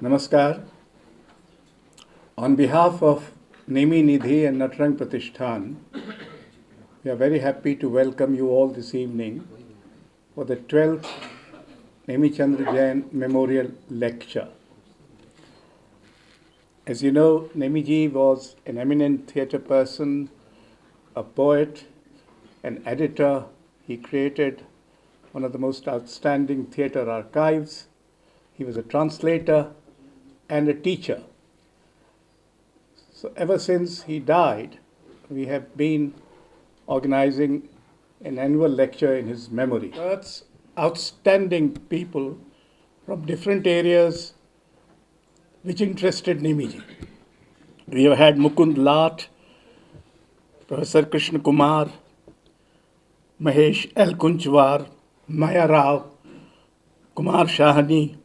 Namaskar. On behalf of Nemi Nidhi and Natarang Pratishthan, we are very happy to welcome you all this evening for the 12th Nemi Chandra Jain Memorial Lecture. As you know, Nemiji was an eminent theatre person, a poet, an editor. He created one of the most outstanding theatre archives. He was a translator and a teacher. So ever since he died, we have been organizing an annual lecture in his memory. That's outstanding people from different areas which interested Nemiji. We have had Mukund Lat, Professor Krishna Kumar, Mahesh L. Kunchwar, Maya Rao, Kumar Shahani,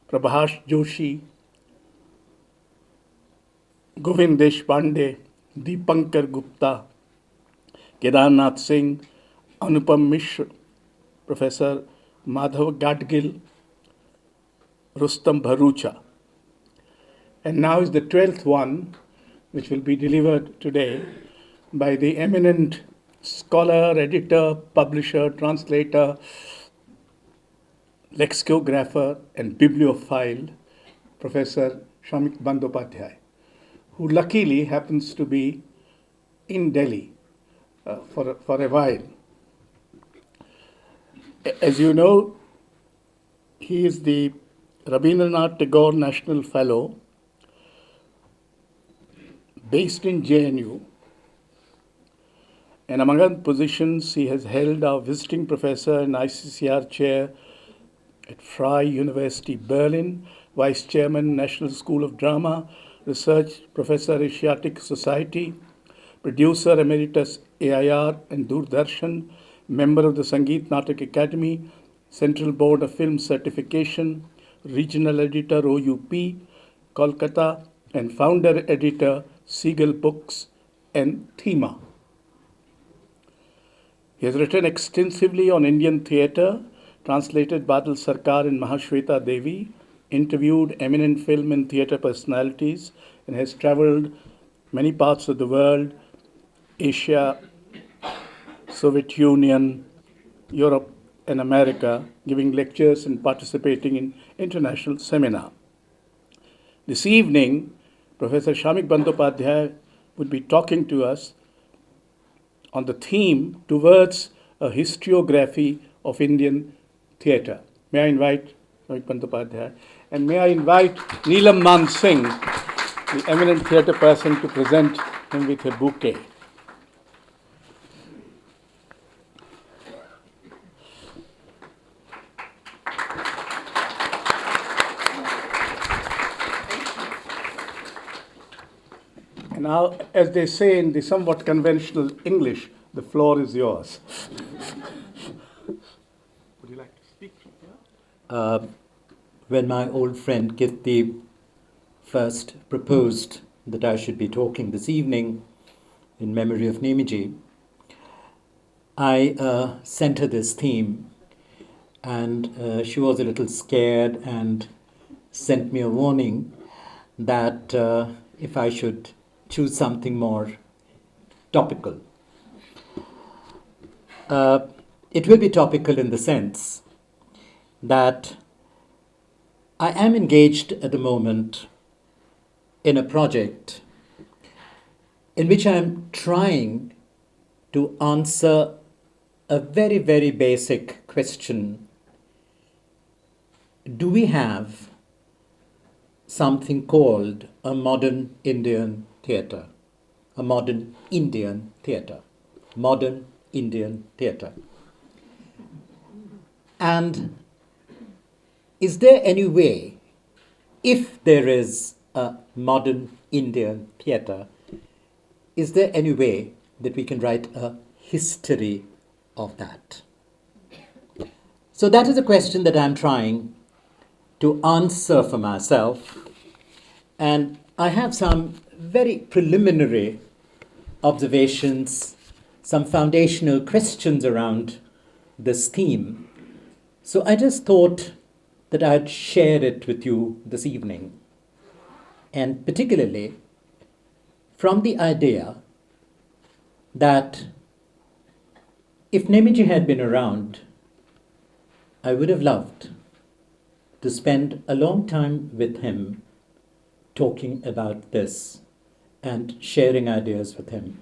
Prabhash Joshi, Govind Deshpande, Deepankar Gupta, Kedarnath Singh, Anupam Mishra, Professor Madhav Gadgil, Rustam Bharucha. And now is the 12th one, which will be delivered today by the eminent scholar, editor, publisher, translator, lexicographer and bibliophile, Professor Shamik Bandyopadhyay, who luckily happens to be in Delhi for a while. As you know, he is the Rabindranath Tagore National Fellow based in JNU, and among other positions, he has held our visiting professor and ICCR chair at Frye University, Berlin, Vice Chairman, National School of Drama, Research Professor, Asiatic Society, Producer Emeritus AIR and Doordarshan, Member of the Sangeet Natak Academy, Central Board of Film Certification, Regional Editor OUP, Kolkata, and Founder Editor, Seagull Books and Thema. He has written extensively on Indian theatre, translated Badal Sarkar and Mahashweta Devi, interviewed eminent film and theatre personalities, and has travelled many parts of the world, Asia, Soviet Union, Europe, and America, giving lectures and participating in international seminars. This evening, Professor Shamik Bandyopadhyay will be talking to us on the theme towards a historiography of Indian theatre. May I invite Shamik Bandyopadhyay, and may I invite Neelam Man Singh, the eminent theatre person, to present him with a bouquet. And now, as they say in the somewhat conventional English, the floor is yours. Would you like to speak? When my old friend Kirti first proposed that I should be talking this evening in memory of Nemiji, I sent her this theme, and she was a little scared and sent me a warning that if I should choose something more topical. It will be topical in the sense that I am engaged at the moment in a project in which I am trying to answer a very, very basic question do we have something called a modern Indian theatre? A modern Indian theatre. Modern Indian theatre. And is there any way, if there is a modern Indian theatre, is there any way that we can write a history of that? So that is a question that I'm trying to answer for myself. And I have some very preliminary observations, some foundational questions around this theme. So I just thought that I'd share it with you this evening. And particularly from the idea that if Nemiji had been around, I would have loved to spend a long time with him talking about this and sharing ideas with him.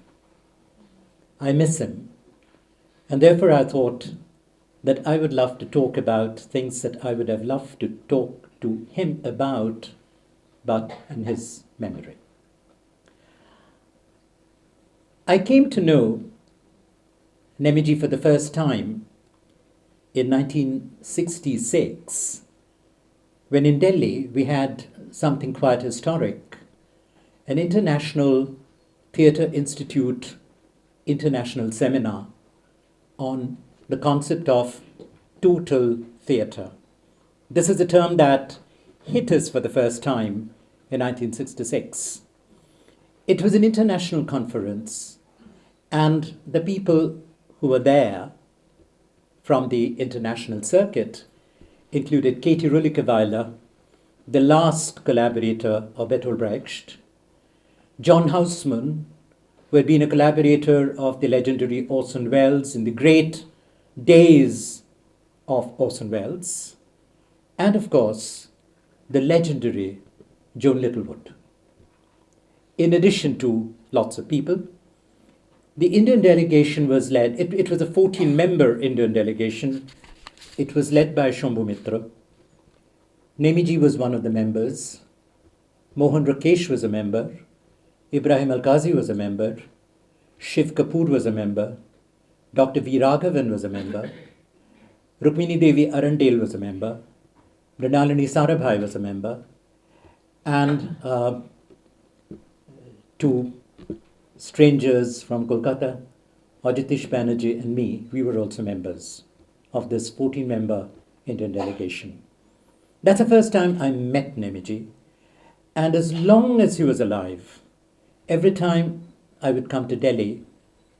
I miss him, and therefore I thought that I would love to talk about things that I would have loved to talk to him about, but in his memory. I came to know Nemiji for the first time in 1966, when in Delhi we had something quite historic, an International Theatre Institute international seminar on the concept of total theatre. This is a term that hit us for the first time in 1966. It was an international conference, and the people who were there from the international circuit included Katie Rullikeweiler, the last collaborator of Bertolt Brecht, John Houseman, who had been a collaborator of the legendary Orson Welles in the great days of Orson Welles, and of course, the legendary Joan Littlewood. In addition to lots of people, the Indian delegation was led, it was a 14-member Indian delegation. It was led by Shambhu Mitra. Nemiji was one of the members. Mohan Rakesh was a member. Ibrahim Alkazi was a member. Shiv Kapoor was a member. Dr. V. Raghavan was a member. Rukmini Devi Arundale was a member. Mrinalini Sarabhai was a member. And two strangers from Kolkata, Ajitish Banerjee and me, we were also members of this 14-member Indian delegation. That's the first time I met Nemiji. And as long as he was alive, every time I would come to Delhi,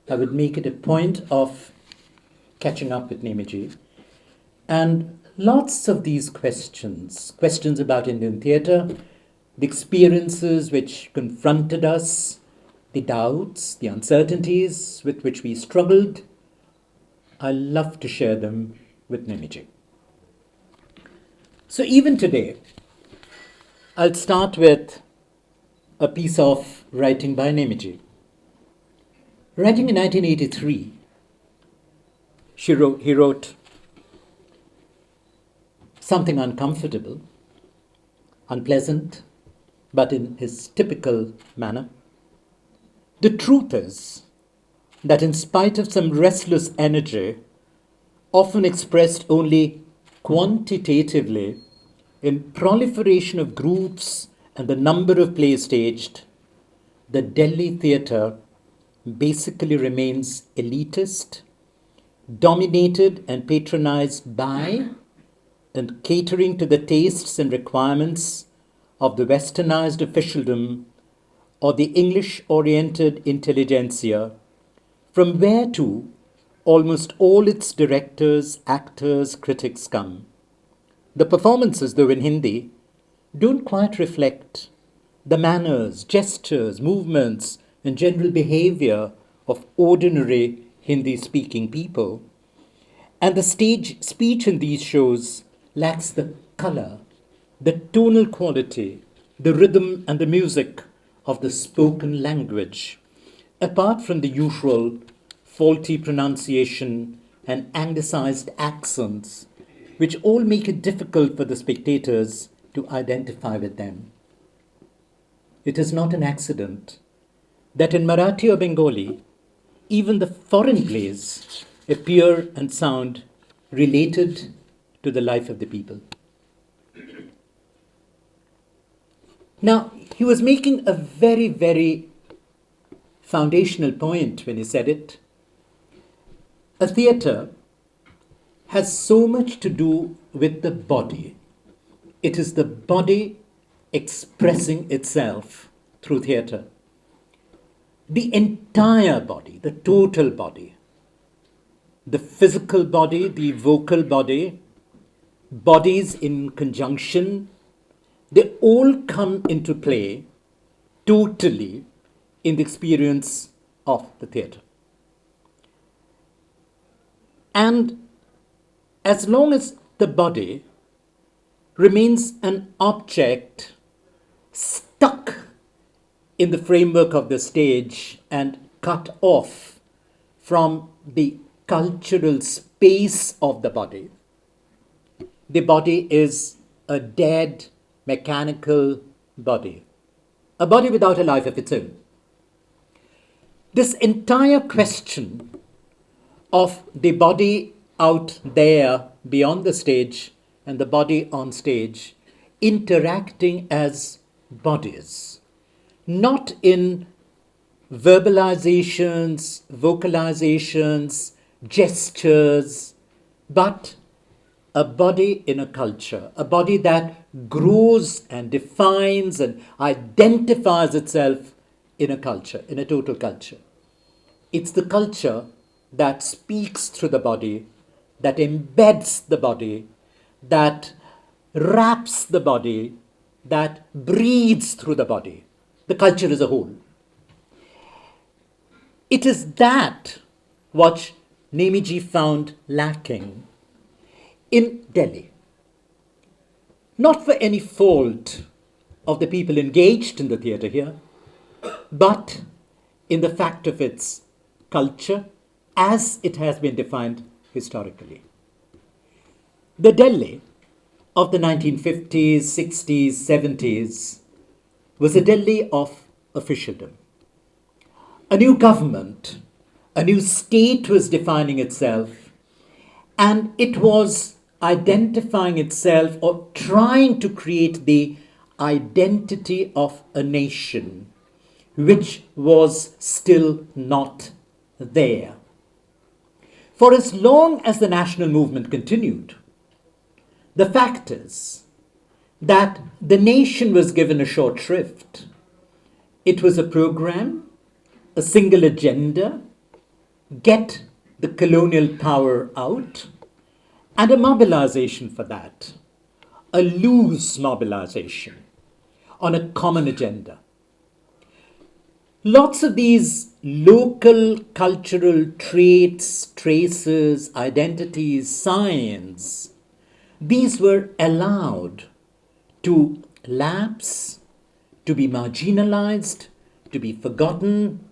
I would make it a point of catching up with Nemiji. And lots of these questions about Indian theatre, the experiences which confronted us, the doubts, the uncertainties with which we struggled, I love to share them with Nemiji. So even today, I'll start with a piece of writing by Nemiji. Writing in 1983, he wrote something uncomfortable, unpleasant, but in his typical manner. The truth is that in spite of some restless energy, often expressed only quantitatively in proliferation of groups and the number of plays staged, the Delhi theatre basically remains elitist, dominated and patronized by and catering to the tastes and requirements of the westernized officialdom or the English-oriented intelligentsia, from where to almost all its directors, actors, critics come. The performances, though in Hindi, don't quite reflect the manners, gestures, movements, and general behavior of ordinary Hindi-speaking people. And the stage speech in these shows lacks the color, the tonal quality, the rhythm and the music of the spoken language, apart from the usual faulty pronunciation and anglicized accents which all make it difficult for the spectators to identify with them. It is not an accident that in Marathi or Bengali, even the foreign plays appear and sound related to the life of the people. Now, he was making a very, very foundational point when he said it. A theatre has so much to do with the body. It is the body expressing itself through theatre. The entire body, the total body, the physical body, the vocal body, bodies in conjunction, they all come into play totally in the experience of the theatre. And as long as the body remains an object stuck in the framework of the stage and cut off from the cultural space of the body is a dead, mechanical body, a body without a life of its own. This entire question of the body out there beyond the stage and the body on stage interacting as bodies, not in verbalizations, vocalizations, gestures, but a body in a culture, a body that grows and defines and identifies itself in a culture, in a total culture. It's the culture that speaks through the body, that embeds the body, that wraps the body, that breathes through the body, the culture as a whole. It is that what Nemiji found lacking in Delhi. Not for any fault of the people engaged in the theatre here, but in the fact of its culture as it has been defined historically. The Delhi of the 1950s, 60s, 70s was a Delhi of officialdom. A new government, a new state was defining itself, and it was identifying itself or trying to create the identity of a nation, which was still not there. For as long as the national movement continued, the fact is that the nation was given a short shrift. It was a program, a single agenda, get the colonial power out, and a mobilization for that, a loose mobilization on a common agenda. Lots of these local cultural traits, traces, identities, signs, these were allowed to lapse, to be marginalized, to be forgotten,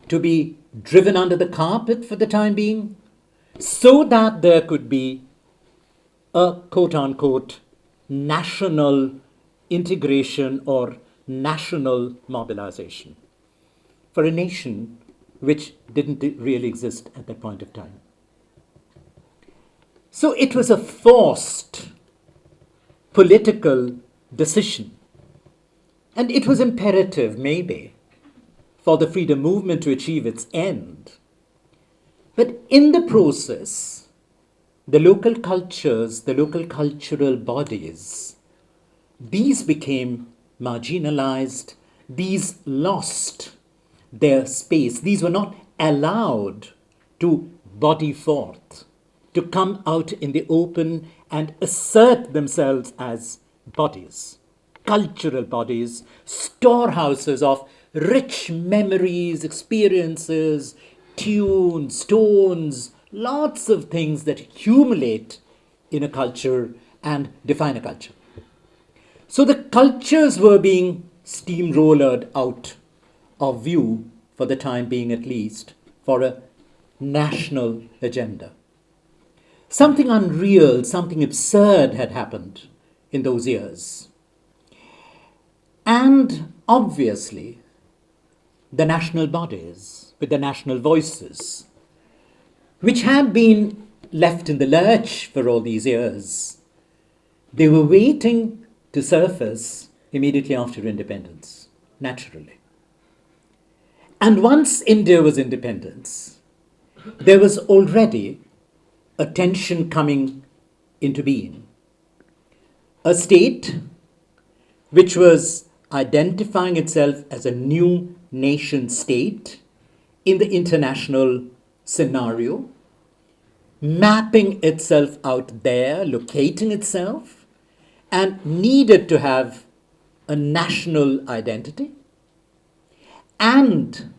to be driven under the carpet for the time being, so that there could be a quote-unquote national integration or national mobilization for a nation which didn't really exist at that point of time. So it was a forced political decision. And it was imperative, maybe, for the freedom movement to achieve its end. But in the process, the local cultures, the local cultural bodies, these became marginalized, these lost their space. These were not allowed to body forth, to come out in the open and assert themselves as bodies, cultural bodies, storehouses of rich memories, experiences, tunes, tones, lots of things that accumulate in a culture and define a culture. So the cultures were being steamrollered out of view, for the time being at least, for a national agenda. Something unreal, something absurd had happened in those years. And obviously, the national bodies with the national voices, which had been left in the lurch for all these years, they were waiting to surface immediately after independence, naturally. And once India was independent, there was already a tension coming into being. A state which was identifying itself as a new nation state in the international scenario, mapping itself out there, locating itself, and needed to have a national identity. And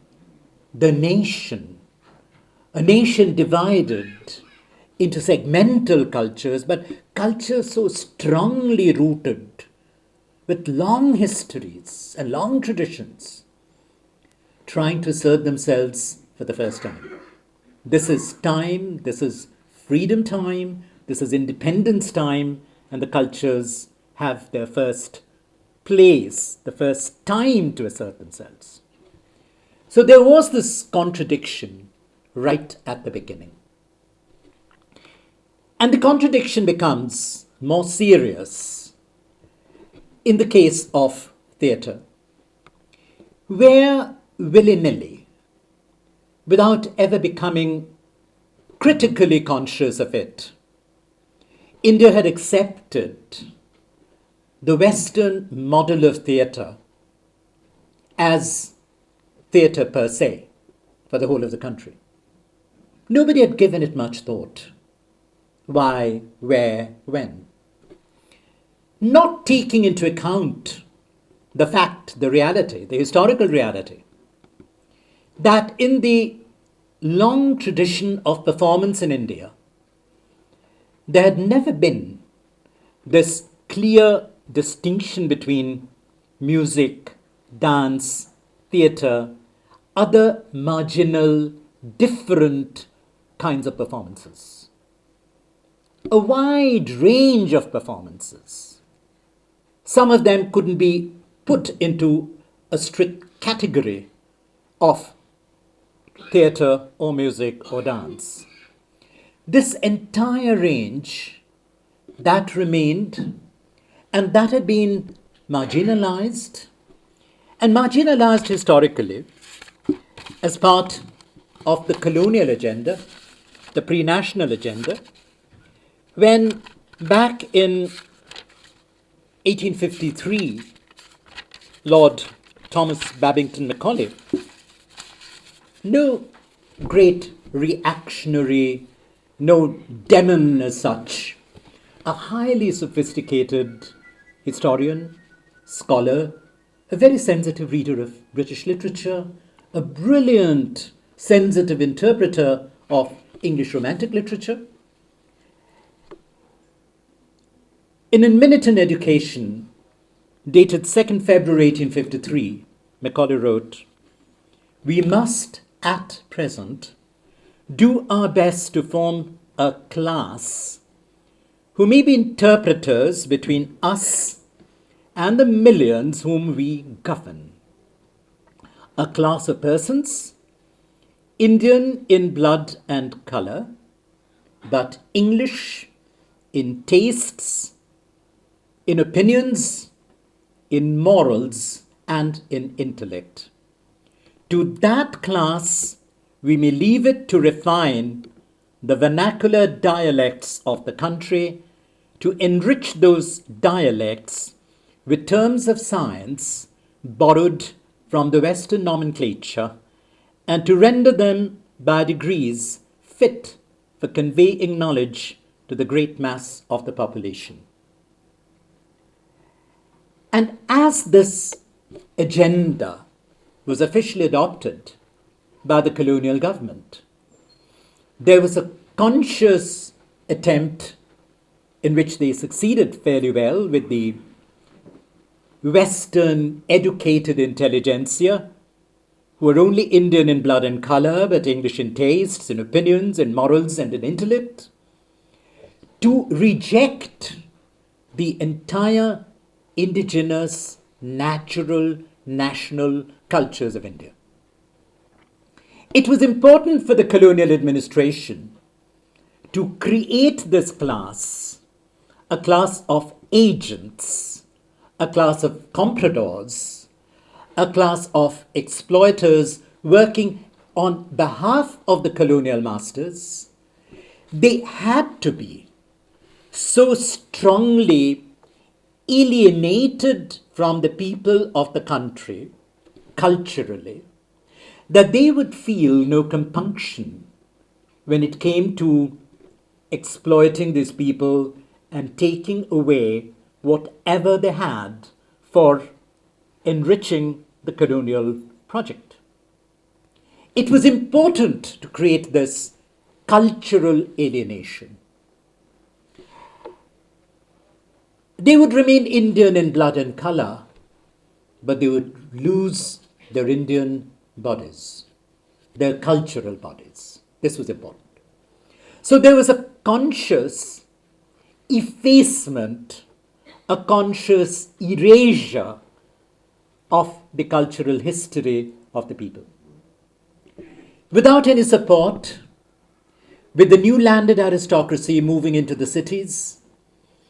the nation, a nation divided into segmental cultures, but cultures so strongly rooted, with long histories and long traditions, trying to assert themselves for the first time. This is time, this is freedom time, this is independence time, and the cultures have their first place, the first time to assert themselves. So there was this contradiction right at the beginning. And the contradiction becomes more serious in the case of theatre, where willy-nilly, without ever becoming critically conscious of it, India had accepted the Western model of theatre as theatre per se for the whole of the country. Nobody had given it much thought. Why, where, when? Not taking into account the fact, the reality, the historical reality, that in the long tradition of performance in India, there had never been this clear distinction between music, dance, theatre, other marginal, different kinds of performances. A wide range of performances. Some of them couldn't be put into a strict category of theatre or music or dance. This entire range that remained and that had been marginalized, and marginalized historically as part of the colonial agenda, the pre-national agenda, when back in 1853, Lord Thomas Babington Macaulay, no great reactionary, no demon as such, a highly sophisticated historian, scholar, a very sensitive reader of British literature, a brilliant, sensitive interpreter of English Romantic literature. In A Minute in Education, dated 2nd February 1853, Macaulay wrote, "We must, at present, do our best to form a class who may be interpreters between us and the millions whom we govern. A class of persons, Indian in blood and colour, but English in tastes, in opinions, in morals, and in intellect. To that class we may leave it to refine the vernacular dialects of the country, to enrich those dialects with terms of science borrowed from the Western nomenclature, and to render them by degrees fit for conveying knowledge to the great mass of the population." And as this agenda was officially adopted by the colonial government, there was a conscious attempt in which they succeeded fairly well with the Western educated intelligentsia, who were only Indian in blood and colour, but English in tastes, in opinions, in morals, and in intellect, to reject the entire indigenous, natural, national cultures of India. It was important for the colonial administration to create this class, a class of agents, a class of compradors, a class of exploiters working on behalf of the colonial masters. They had to be so strongly alienated from the people of the country culturally that they would feel no compunction when it came to exploiting these people and taking away whatever they had for enriching the colonial project. It was important to create this cultural alienation. They would remain Indian in blood and color, but they would lose their Indian bodies, their cultural bodies. This was important. So there was a conscious effacement, a conscious erasure of the cultural history of the people. Without any support, with the new landed aristocracy moving into the cities,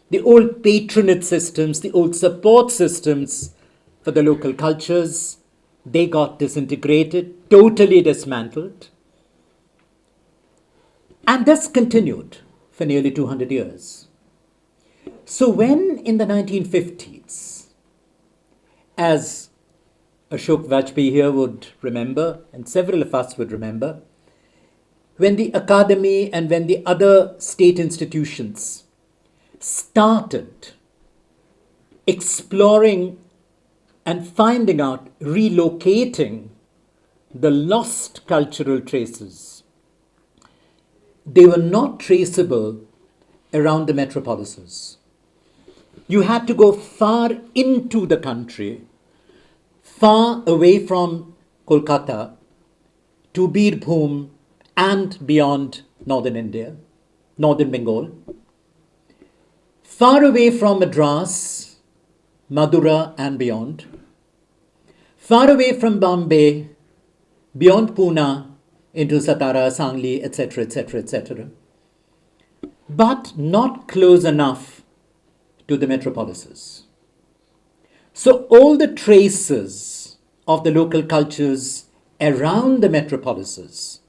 the old patronage systems, the old support systems for the local cultures, they got disintegrated, totally dismantled. And this continued for nearly 200 years. So when in the 1950s, as Ashok Vajpayee here would remember, and several of us would remember, when the academy and when the other state institutions started exploring and finding out, relocating the lost cultural traces, they were not traceable around the metropolises. You had to go far into the country, far away from Kolkata, to Birbhum and beyond northern India, northern Bengal, far away from Madras, Madura and beyond, far away from Bombay, beyond Pune, into Satara, Sangli, etc., etc., etc., but not close enough to the metropolises. So all the traces of the local cultures around the metropolises,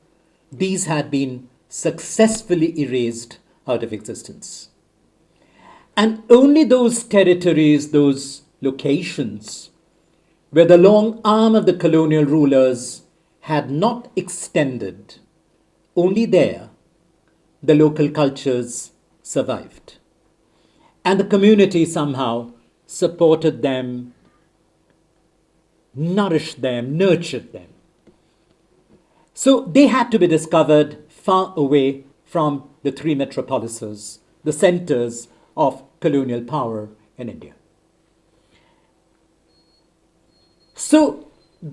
these had been successfully erased out of existence. And only those territories, those locations, where the long arm of the colonial rulers had not extended, only there the local cultures survived. And the community somehow supported them, nourished them, nurtured them. So they had to be discovered far away from the three metropolises, the centers of colonial power in India. So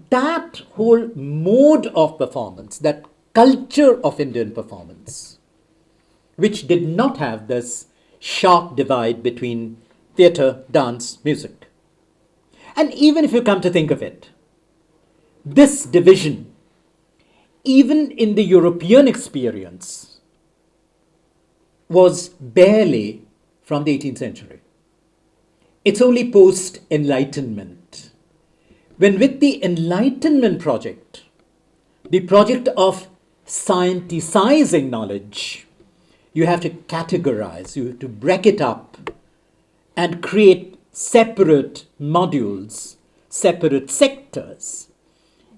that whole mode of performance, that culture of Indian performance, which did not have this sharp divide between theatre, dance, music. And even if you come to think of it, this division, even in the European experience, was barely from the 18th century. It's only post-Enlightenment, when with the Enlightenment project, the project of scienticizing knowledge, you have to categorize, you have to break it up and create separate modules, separate sectors.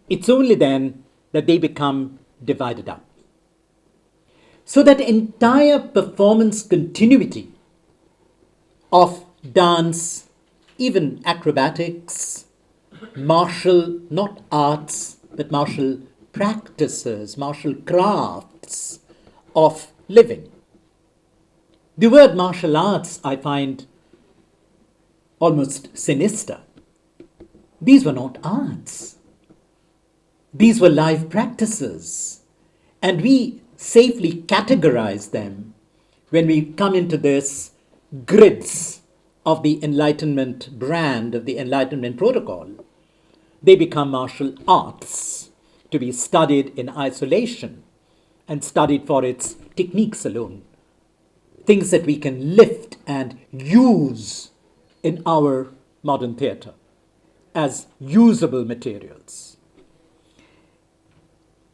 It's only then that they become divided up. So that entire performance continuity of dance, even acrobatics, martial, not arts, but martial practices, martial crafts of living. The word martial arts I find almost sinister. These were not arts. These were life practices. And we safely categorize them when we come into this grids of the Enlightenment brand, of the Enlightenment protocol, they become martial arts to be studied in isolation and studied for its techniques alone. Things that we can lift and use in our modern theatre as usable materials.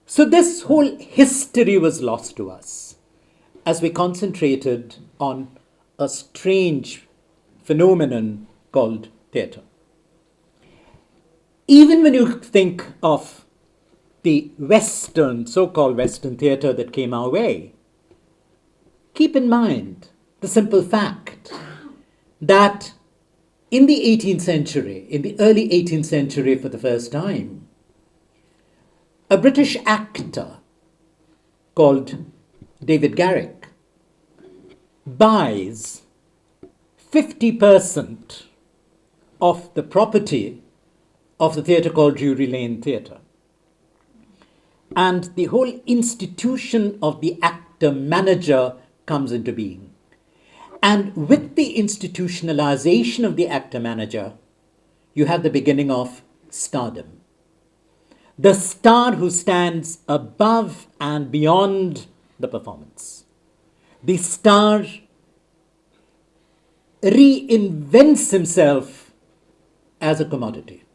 So this whole history was lost to us as we concentrated on a strange phenomenon called theatre. Even when you think of the Western, so-called Western theatre that came our way, keep in mind the simple fact that in the 18th century, in the early 18th century for the first time, a British actor called David Garrick buys 50% of the property of the theatre called Drury Lane Theatre. And the whole institution of the actor-manager comes into being. And with the institutionalization of the actor-manager, you have the beginning of stardom. The star who stands above and beyond the performance. The star reinvents himself as a commodity,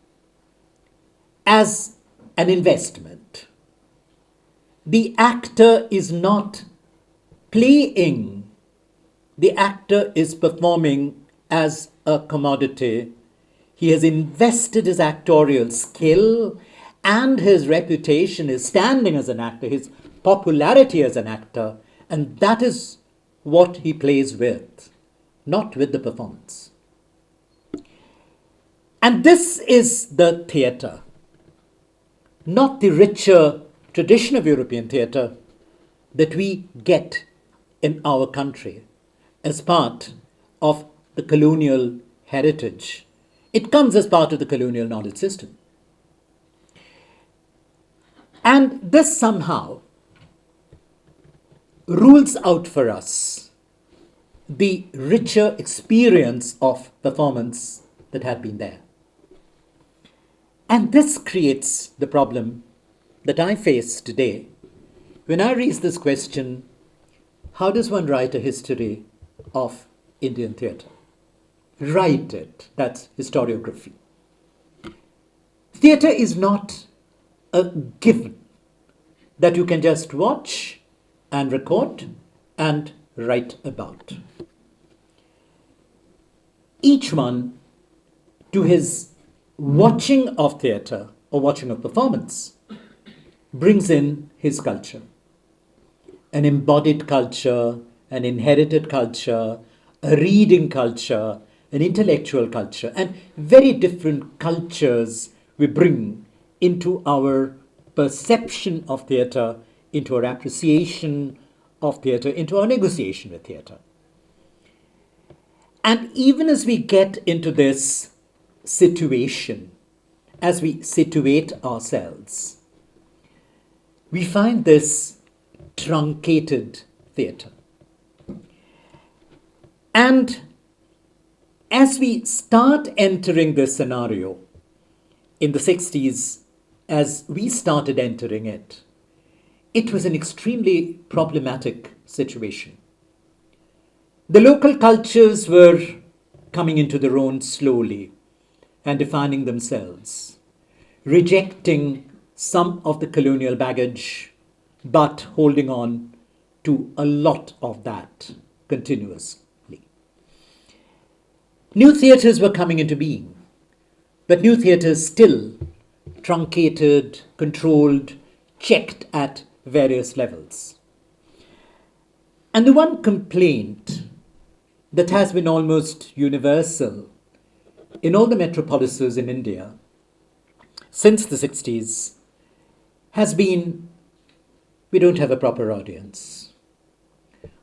as an investment. The actor is not playing. The actor is performing as a commodity. He has invested his actorial skill and his reputation, his standing as an actor, his popularity as an actor, and that is what he plays with, not with the performance. And this is the theatre, not the richer tradition of European theatre that we get in our country as part of the colonial heritage. It comes as part of the colonial knowledge system. And this somehow rules out for us the richer experience of performance that had been there. And this creates the problem that I face today when I raise this question: how does one write a history of Indian theatre? Write it, that's historiography. Theatre is not a given that you can just watch and record and write about. Each one, to his watching of theatre or watching of performance, brings in his culture. An embodied culture, an inherited culture, a reading culture, an intellectual culture, and very different cultures we bring into our perception of theatre, into our appreciation of theatre, into our negotiation with theatre. And even as we get into this situation, as we situate ourselves, we find this truncated theatre. And as we start entering this scenario in the 60s, as we started entering it, it was an extremely problematic situation. The local cultures were coming into their own slowly and defining themselves, rejecting some of the colonial baggage, but holding on to a lot of that continuously. New theatres were coming into being, but new theatres still truncated, controlled, checked at various levels. And the one complaint that has been almost universal in all the metropolises in India since the 60s has been, we don't have a proper audience.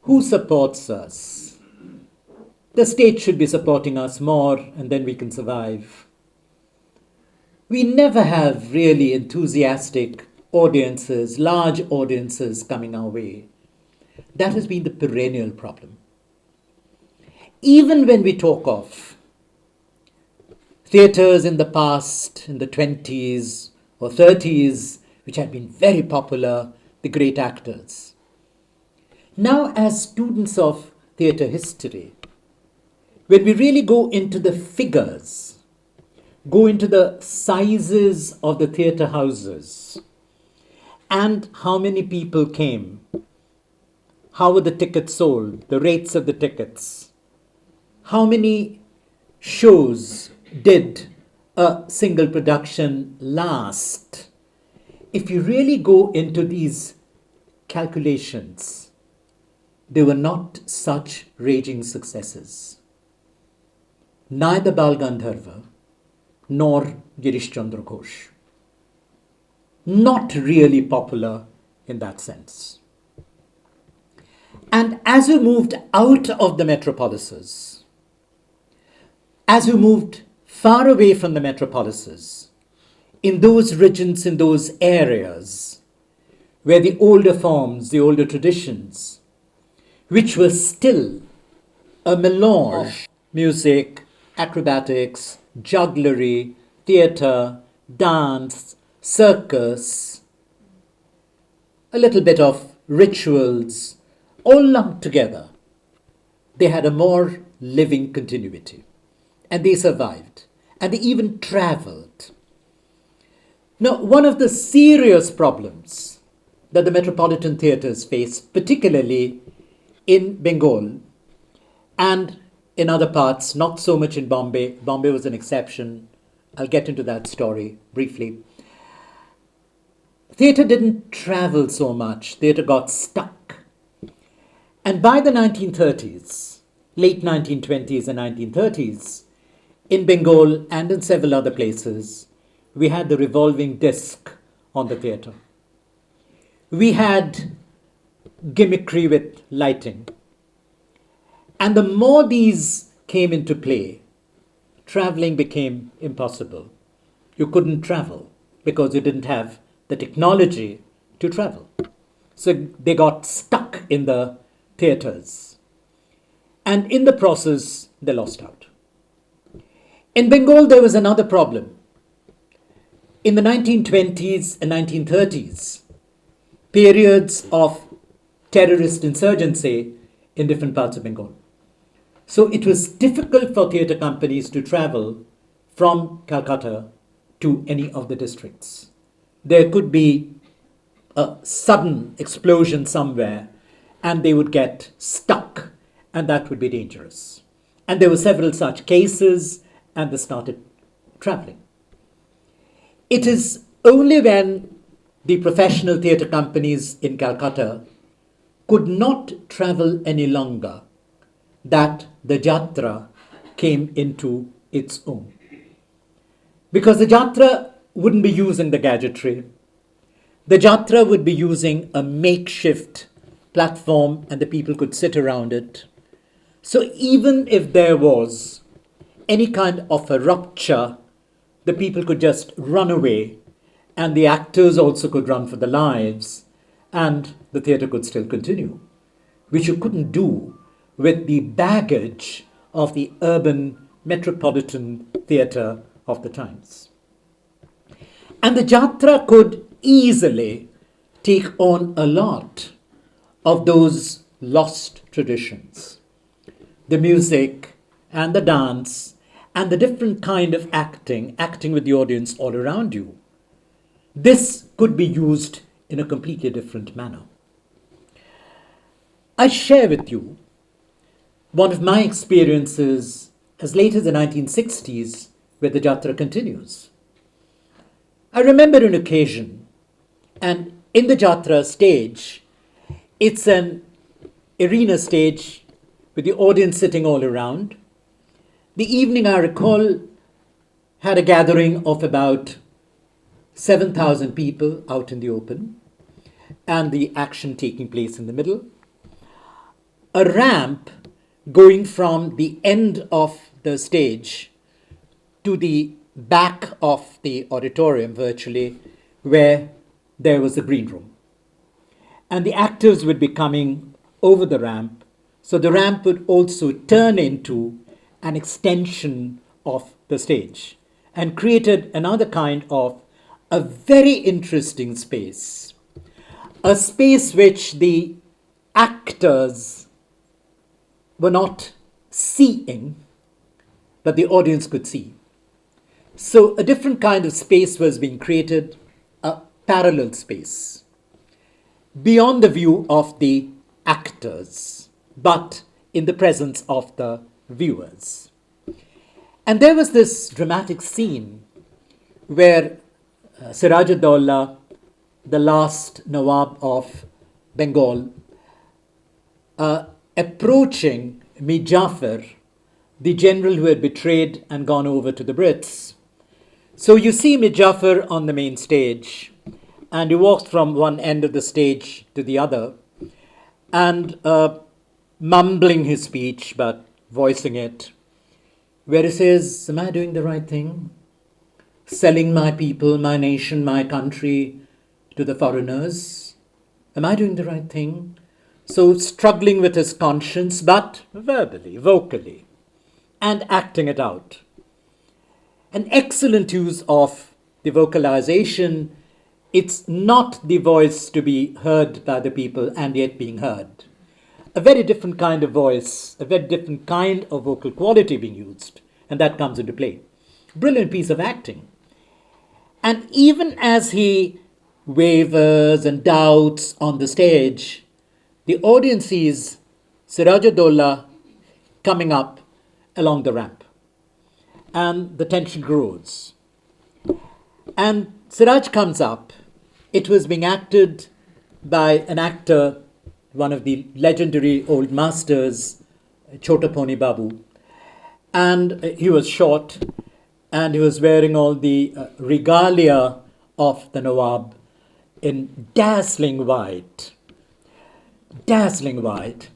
Who supports us? The state should be supporting us more, and then we can survive. We never have really enthusiastic audiences, large audiences coming our way. That has been the perennial problem. Even when we talk of theatres in the past, in the 20s or 30s, which had been very popular, the great actors. Now, as students of theatre history, when we really go into the figures, go into the sizes of the theatre houses, and how many people came, how were the tickets sold, the rates of the tickets, how many shows did a single production last? If you really go into these calculations, they were not such raging successes. Neither Bal Gandharva nor Girish Chandra Ghosh. Not really popular in that sense. And as we moved out of the metropolises, as we moved far away from the metropolises, in those regions, in those areas, where the older forms, the older traditions, which were still a melange of music, acrobatics, jugglery, theatre, dance, circus, a little bit of rituals, all lumped together, they had a more living continuity. And they survived. And they even travelled. Now, one of the serious problems that the metropolitan theatres face, particularly in Bengal and in other parts, not so much in Bombay. Bombay was an exception. I'll get into that story briefly. Theatre didn't travel so much. Theatre got stuck. And by the 1930s, late 1920s and 1930s, in Bengal and in several other places, we had the revolving disc on the theatre. We had gimmickry with lighting. And the more these came into play, travelling became impossible. You couldn't travel because you didn't have the technology to travel. So they got stuck in the theatres. And in the process, they lost out. In Bengal, there was another problem. In the 1920s and 1930s, periods of terrorist insurgency in different parts of Bengal. So it was difficult for theatre companies to travel from Calcutta to any of the districts. There could be a sudden explosion somewhere and they would get stuck, and that would be dangerous. And there were several such cases, and they started travelling. It is only when the professional theatre companies in Calcutta could not travel any longer that the Jatra came into its own. Because the Jatra wouldn't be using the gadgetry. The Jatra would be using a makeshift platform and the people could sit around it. So even if there was any kind of a rupture, the people could just run away and the actors also could run for their lives and the theatre could still continue, which you couldn't do with the baggage of the urban metropolitan theatre of the times. And the Jatra could easily take on a lot of those lost traditions. The music and the dance and the different kind of acting with the audience all around you. This could be used in a completely different manner. I share with you one of my experiences as late as the 1960s where the Jatra continues. I remember an occasion, and in the Jatra stage, it's an arena stage with the audience sitting all around. The evening, I recall, had a gathering of about 7,000 people out in the open, and the action taking place in the middle. A ramp going from the end of the stage to the back of the auditorium virtually, where there was a green room. And the actors would be coming over the ramp, so the ramp would also turn into an extension of the stage, and created another kind of a very interesting space, a space which the actors were not seeing, but the audience could see. So a different kind of space was being created, a parallel space, beyond the view of the actors, but in the presence of the viewers. And there was this dramatic scene where Siraj-ud-Dawla, the last Nawab of Bengal, approaching Mir Jafar, the general who had betrayed and gone over to the Brits. So you see Mir Jafar on the main stage, and he walks from one end of the stage to the other, and mumbling his speech but voicing it, where he says, am I doing the right thing? Selling my people, my nation, my country to the foreigners? Am I doing the right thing? So struggling with his conscience, but verbally, vocally, and acting it out. An excellent use of the vocalization. It's not the voice to be heard by the people and yet being heard. A very different kind of voice, a very different kind of vocal quality being used, and that comes into play. Brilliant piece of acting. And even as he wavers and doubts on the stage, the audience sees Siraj-ud-Dawla coming up along the ramp, and the tension grows. And Siraj comes up. It was being acted by an actor, one of the legendary old masters, Chota Pony Babu. And he was short, and he was wearing all the regalia of the Nawab in dazzling white. Dazzling white.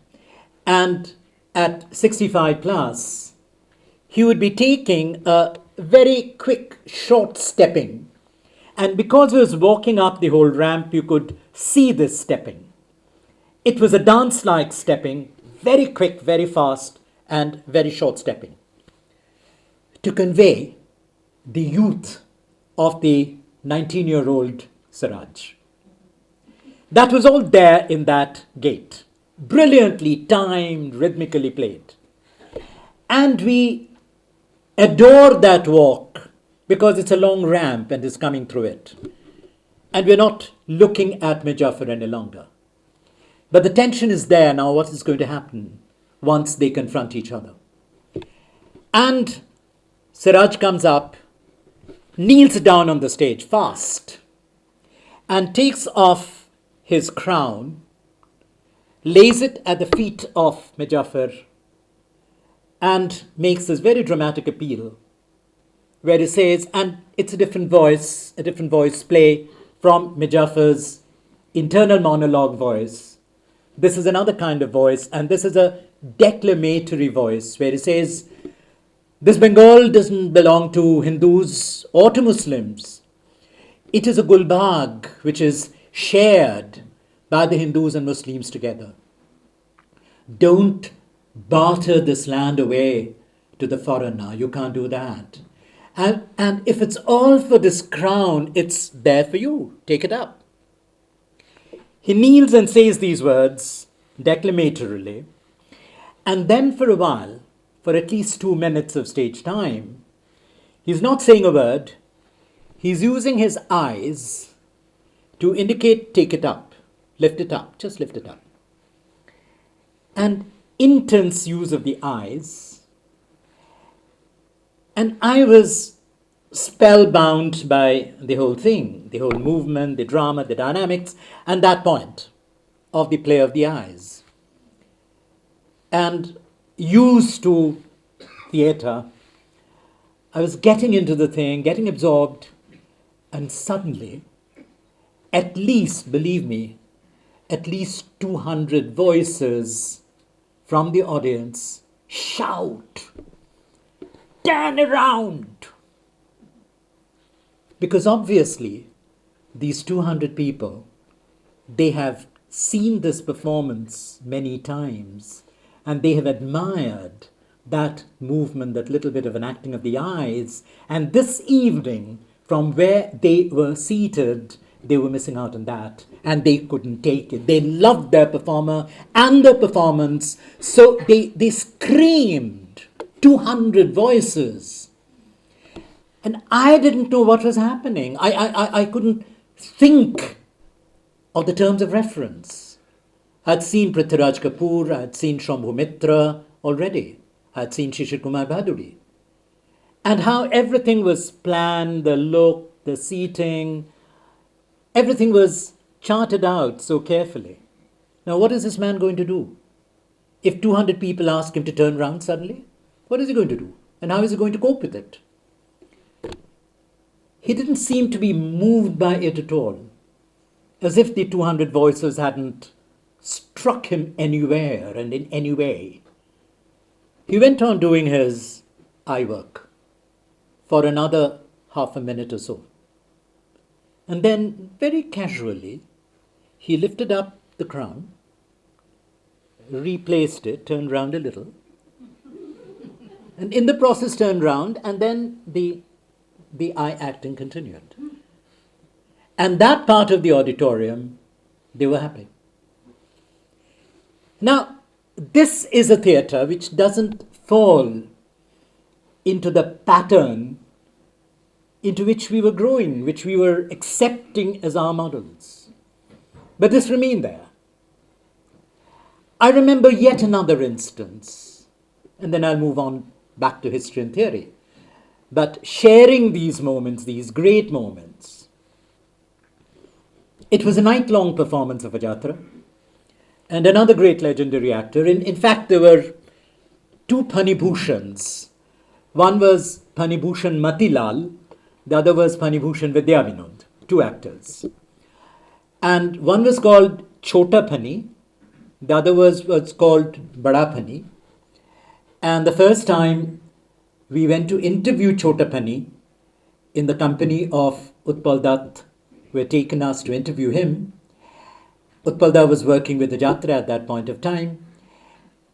And at 65 plus, he would be taking a very quick, short stepping. And because he was walking up the whole ramp, you could see this stepping. It was a dance-like stepping, very quick, very fast, and very short stepping, to convey the youth of the 19-year-old Siraj. That was all there in that gait, brilliantly timed, rhythmically played. And we adore that walk because it's a long ramp and is coming through it. And we're not looking at Mir Jafar any longer. But the tension is there now. What is going to happen once they confront each other? And Siraj comes up, kneels down on the stage fast, and takes off his crown, lays it at the feet of Mir Jafar, and makes this very dramatic appeal where he says, and it's a different voice play from Mir Jafar's internal monologue voice. This is another kind of voice, and this is a declamatory voice where he says, this Bengal doesn't belong to Hindus or to Muslims. It is a Gulbagh which is shared by the Hindus and Muslims together. Don't barter this land away to the foreigner. You can't do that. And if it's all for this crown, it's there for you. Take it up. He kneels and says these words declamatorily. And then for a while, for at least 2 minutes of stage time, he's not saying a word. He's using his eyes to indicate, take it up, lift it up, just lift it up. And intense use of the eyes. And I was spellbound by the whole thing, the whole movement, the drama, the dynamics, and that point of the play of the eyes. And used to theatre, I was getting into the thing, getting absorbed, and suddenly, at least, believe me, at least 200 voices from the audience shout, turn around! Because obviously, these 200 people, they have seen this performance many times, and they have admired that movement, that little bit of an acting of the eyes. And this evening, from where they were seated, they were missing out on that, and they couldn't take it. They loved their performer and the performance, so they screamed 200 voices. And I didn't know what was happening. I couldn't think of the terms of reference. I'd seen Prithviraj Kapoor, I'd seen Shambhu Mitra already. I'd seen Shishir Kumar Bhaduri. And how everything was planned, the look, the seating, everything was charted out so carefully. Now, what is this man going to do? If 200 people ask him to turn round suddenly, what is he going to do? And how is he going to cope with it? He didn't seem to be moved by it at all, as if the 200 voices hadn't struck him anywhere and in any way. He went on doing his eye work for another half a minute or so. And then, very casually, he lifted up the crown, replaced it, turned round a little, and in the process turned round, and then the eye acting continued. And that part of the auditorium, they were happy. Now, this is a theatre which doesn't fall into the pattern into which we were growing, which we were accepting as our models. But this remained there. I remember yet another instance, and then I'll move on back to history and theory. But sharing these moments, these great moments, it was a night-long performance of a jatra. And another great legendary actor, in fact there were two Phanibhushans. One was Phanibhushan Matilal, the other was Phanibhushan Vidyavinod, two actors. And one was called Chota Phani, the other was called Bada Phani. And the first time we went to interview Chota Phani in the company of Utpal Dutt, who had taken us to interview him. Utpal Dutt was working with the Jatra at that point of time.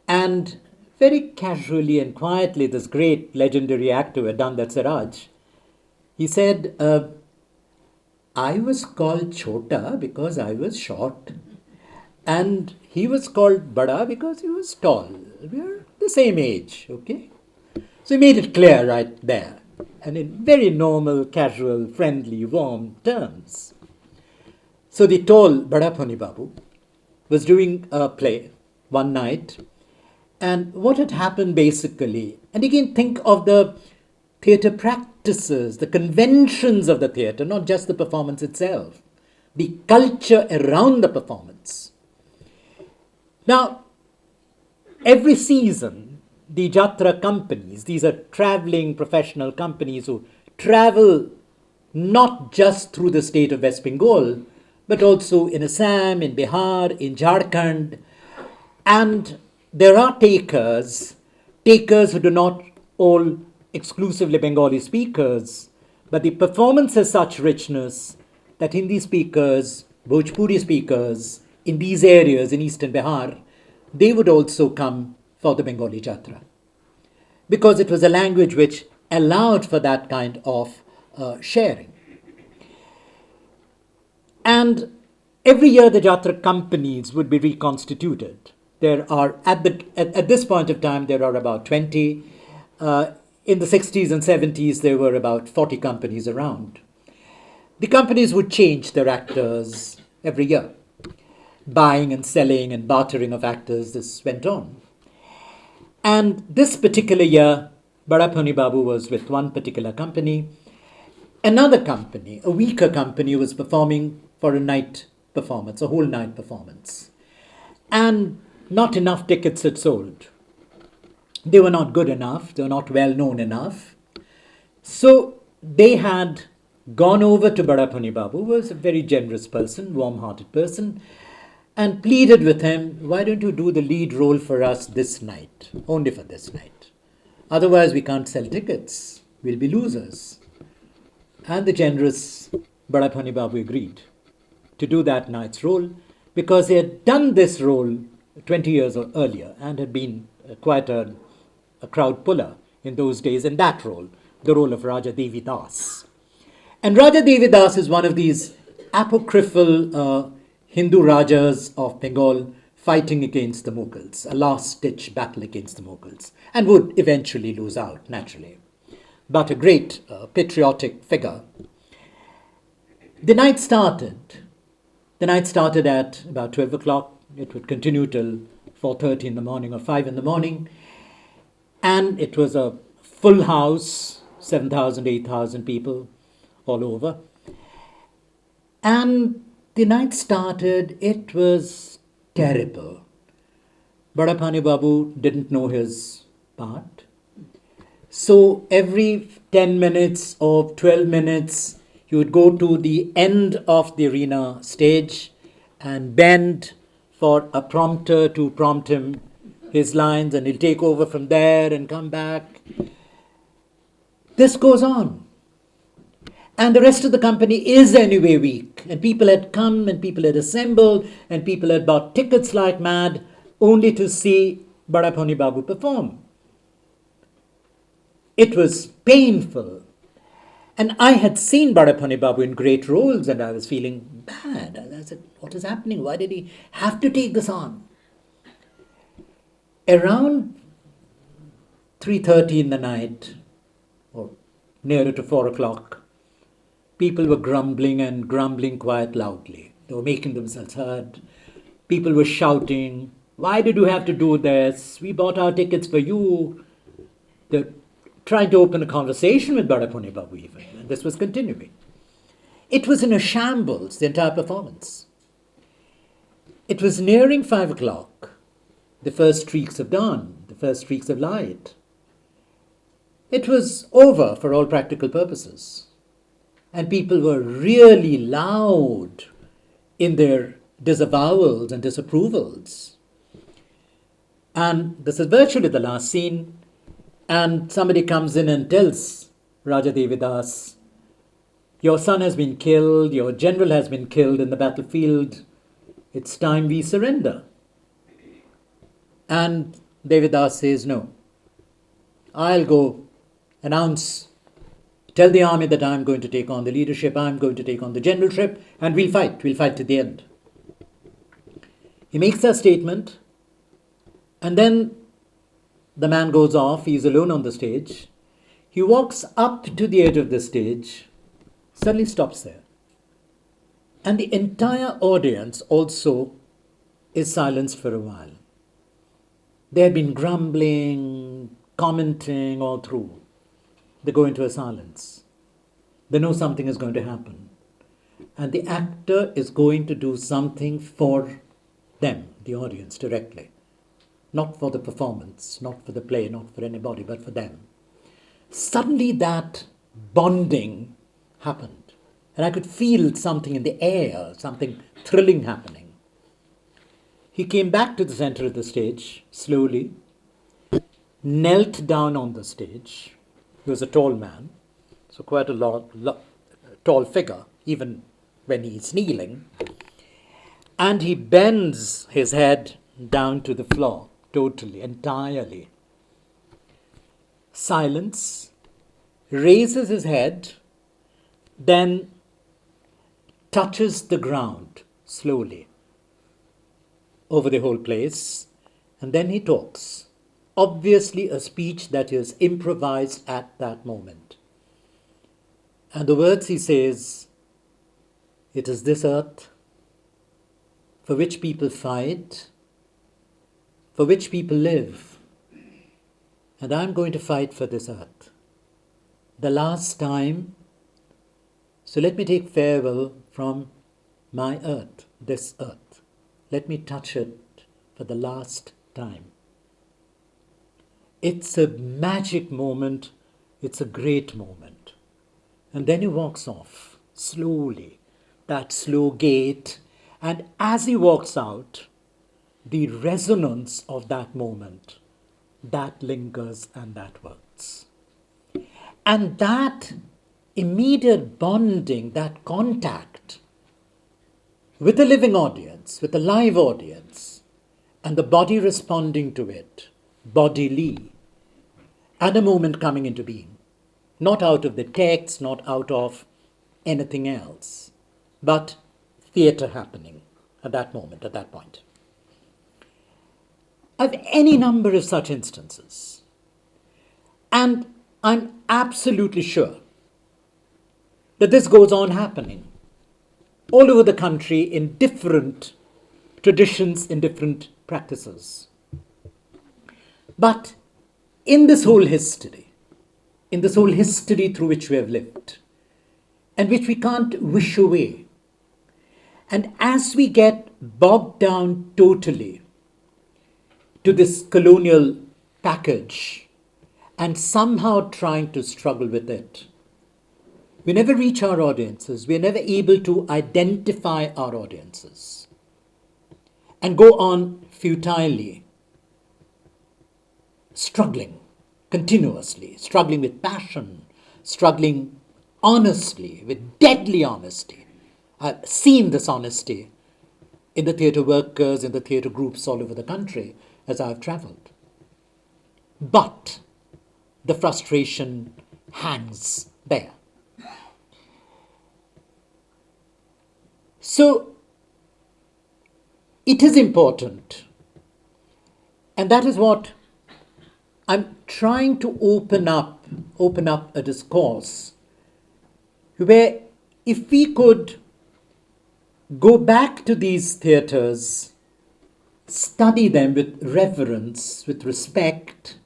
And very casually and quietly, this great legendary actor who had done that Siraj, he said, I was called Chota because I was short. And he was called Bada because he was tall. We are the same age, okay? So he made it clear right there. And in very normal, casual, friendly, warm terms. So the tall Bada Phani Babu was doing a play one night. And what had happened basically, and again think of the theatre practices, the conventions of the theatre, not just the performance itself, the culture around the performance. Now, every season, the Jatra companies, these are traveling professional companies who travel not just through the state of West Bengal, but also in Assam, in Bihar, in Jharkhand. And there are takers who do not all exclusively Bengali speakers, but the performance has such richness that Hindi speakers, Bhojpuri speakers in these areas in eastern Bihar, they would also come for the Bengali Jatra, because it was a language which allowed for that kind of sharing. And every year the Jatra companies would be reconstituted. There are, at this point of time, there are about 20. In the 60s and 70s, there were about 40 companies around. The companies would change their actors every year. Buying and selling and bartering of actors, this went on. And this particular year, Bada Phani Babu was with one particular company. Another company, a weaker company, was performing for a night performance, a whole night performance. And not enough tickets had sold. They were not good enough, they were not well known enough. So they had gone over to Bada Phani Babu, who was a very generous person, warm-hearted person, and pleaded with him, why don't you do the lead role for us this night, only for this night. Otherwise we can't sell tickets, we'll be losers. And the generous Bada Phani Babu agreed to do that night's role. because he had done this role 20 years earlier and had been quite a crowd puller in those days in that role, the role of Raja Devi Das. And Raja Devi Das is one of these apocryphal Hindu Rajas of Bengal fighting against the Mughals, a last-ditch battle against the Mughals, and would eventually lose out, naturally. But a great patriotic figure. The night started at about 12 o'clock. It would continue till 4:30 in the morning or 5 in the morning. And it was a full house, 7,000, 8,000 people all over. And the night started, it was terrible. Badapani Babu didn't know his part. So every 10 minutes or 12 minutes, he would go to the end of the arena stage and bend for a prompter to prompt him his lines, and he'll take over from there and come back. This goes on. And the rest of the company is anyway weak. And people had come and people had assembled and people had bought tickets like mad only to see Badapani Babu perform. It was painful. And I had seen Badapani Babu in great roles and I was feeling bad. I said, what is happening? Why did he have to take this on? Around 3:30 in the night, or nearer to 4 o'clock, people were grumbling quite loudly. They were making themselves heard. People were shouting, why did you have to do this? We bought our tickets for you. They're trying to open a conversation with Badapani Babu even. And this was continuing. It was in a shambles, the entire performance. It was nearing 5 o'clock. The first streaks of dawn, the first streaks of light. It was over for all practical purposes. And people were really loud in their disavowals and disapprovals. And this is virtually the last scene. And somebody comes in and tells Raja Devi Das, your son has been killed, your general has been killed in the battlefield. It's time we surrender. And Devi Das says, no, I'll go announce, tell the army that I'm going to take on the leadership, I'm going to take on the generalship, and we'll fight to the end. He makes that statement, and then the man goes off, he's alone on the stage. He walks up to the edge of the stage, suddenly stops there. And the entire audience also is silenced for a while. They had been grumbling, commenting all through. They go into a silence. They know something is going to happen. And the actor is going to do something for them, the audience, directly. Not for the performance, not for the play, not for anybody, but for them. Suddenly that bonding happened. And I could feel something in the air, something thrilling happening. He came back to the center of the stage, slowly, knelt down on the stage. He was a tall man, so quite a tall figure, even when he's kneeling. And he bends his head down to the floor, totally, entirely. Silence, raises his head, then touches the ground slowly over the whole place, and then he talks. Obviously a speech that is improvised at that moment. And the words he says, it is this earth for which people fight, for which people live, and I'm going to fight for this earth. The last time, so let me take farewell from my earth, this earth. Let me touch it for the last time. It's a magic moment. It's a great moment. And then he walks off slowly, that slow gait. And as he walks out, the resonance of that moment, that lingers and that works. And that immediate bonding, that contact with the living audience, audience, with a live audience, and the body responding to it, bodily, and a moment coming into being. Not out of the text, not out of anything else, but theatre happening at that moment, at that point. I've any number of such instances. And I'm absolutely sure that this goes on happening all over the country in different traditions, in different practices. But in this whole history through which we have lived, and which we can't wish away, and as we get bogged down totally to this colonial package and somehow trying to struggle with it, we never reach our audiences. We're never able to identify our audiences and go on futilely, struggling continuously, struggling with passion, struggling honestly, with deadly honesty. I've seen this honesty in the theatre workers, in the theatre groups all over the country as I've travelled. But the frustration hangs there. So it is important, and that is what I'm trying to open up a discourse where if we could go back to these theatres, study them with reverence, with respect,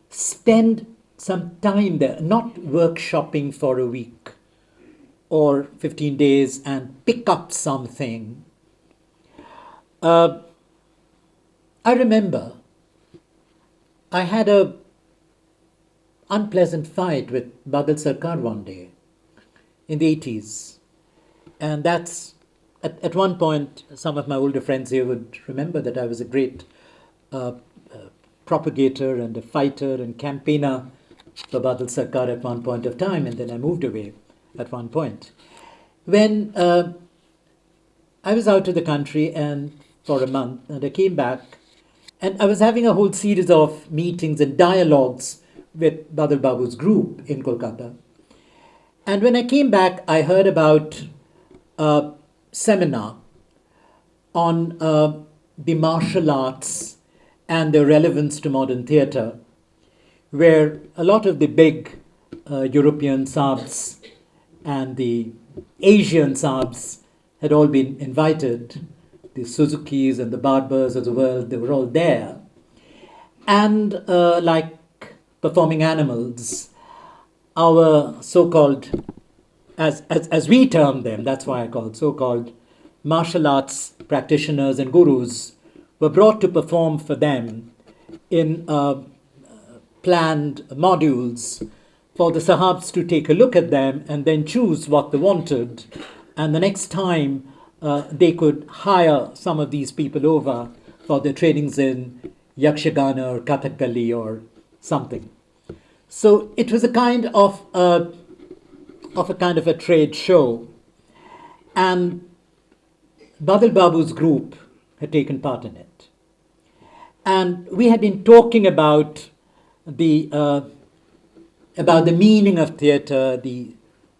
spend some time there, not workshopping for a week or 15 days and pick up something. I remember I had a unpleasant fight with Badal Sarkar one day in the 80s. And that's, at one point, some of my older friends here would remember that I was a great propagator and a fighter and campaigner for Badal Sarkar at one point of time, and then I moved away at one point. When I was out of the country and for a month, and I came back, and I was having a whole series of meetings and dialogues with Badal Babu's group in Kolkata. And when I came back, I heard about a seminar on the martial arts and their relevance to modern theatre, where a lot of the big European Saabs and the Asian Saabs had all been invited. The Suzukis and the Barbers of the world, they were all there. And like performing animals, our so-called, as we term them, that's why I call it so-called martial arts practitioners and gurus, were brought to perform for them in planned modules for the Sahabs to take a look at them and then choose what they wanted. And the next time they could hire some of these people over for their trainings in Yakshagana or Kathakali or something. So it was a kind of a trade show, and Badal Babu's group had taken part in it. And we had been talking about the meaning of theatre, the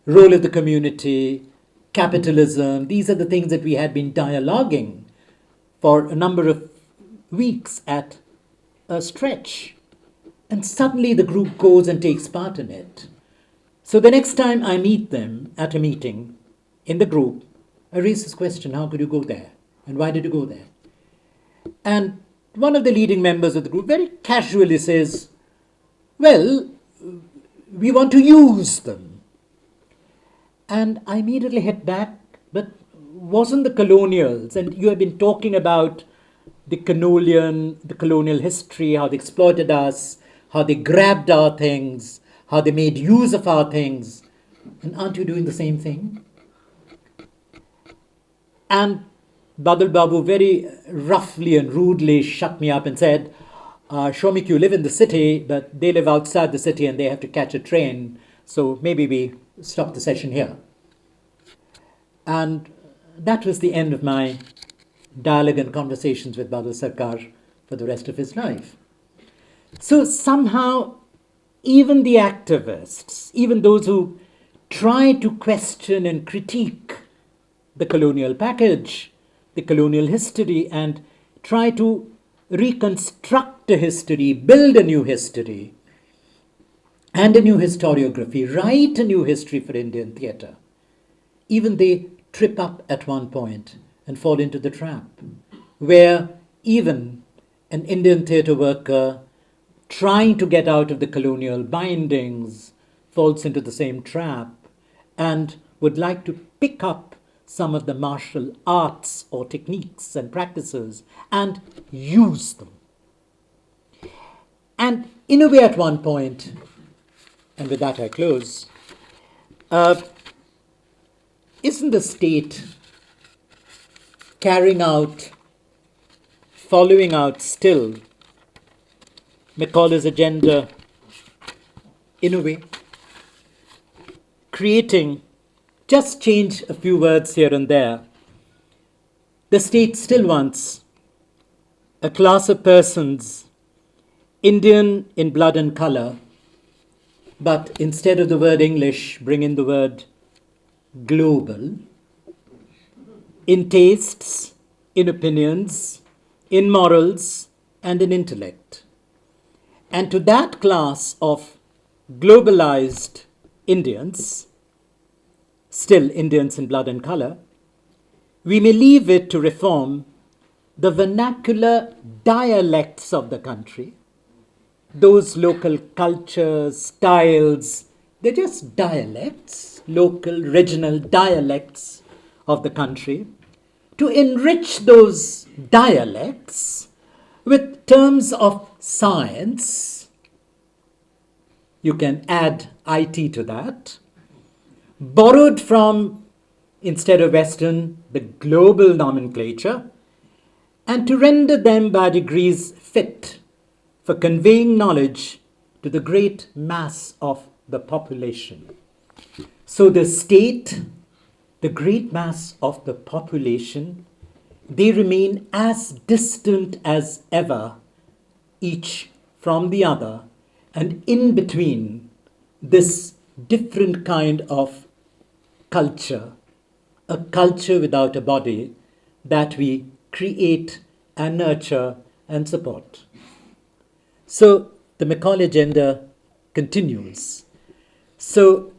role of the community, capitalism. These are the things that we had been dialoguing for a number of weeks at a stretch. And suddenly the group goes and takes part in it. So the next time I meet them at a meeting in the group, I raise this question: how could you go there? And why did you go there? And one of the leading members of the group very casually says, well, we want to use them. And I immediately hit back, but wasn't the colonials, and you have been talking about the colonial history, how they exploited us, how they grabbed our things, how they made use of our things. And aren't you doing the same thing? And Badal Babu very roughly and rudely shut me up and said, Shomik, you live in the city, but they live outside the city and they have to catch a train. So maybe we stop the session here. And that was the end of my dialogue and conversations with Badal Sarkar for the rest of his life. So somehow, even the activists, even those who try to question and critique the colonial package, the colonial history, and try to reconstruct a history, build a new history, and a new historiography, write a new history for Indian theatre, even they trip up at one point and fall into the trap, where even an Indian theatre worker trying to get out of the colonial bindings falls into the same trap and would like to pick up some of the martial arts or techniques and practices and use them. And in a way, at one point, and with that I close, isn't the state carrying out, following out still Macaulay's agenda in a way, creating, just change a few words here and there, the state still wants a class of persons, Indian in blood and colour, but instead of the word English, bring in the word global, in tastes, in opinions, in morals, and in intellect. And to that class of globalized Indians, still Indians in blood and colour, we may leave it to reform the vernacular dialects of the country, those local cultures, styles, they're just dialects, local, regional dialects of the country, to enrich those dialects with terms of science. You can add IT to that, borrowed from, instead of Western, the global nomenclature, and to render them by degrees fit for conveying knowledge to the great mass of the population. So the state, the great mass of the population, they remain as distant as ever, each from the other, and in between this different kind of culture, a culture without a body that we create and nurture and support. So the Macaulay agenda continues. So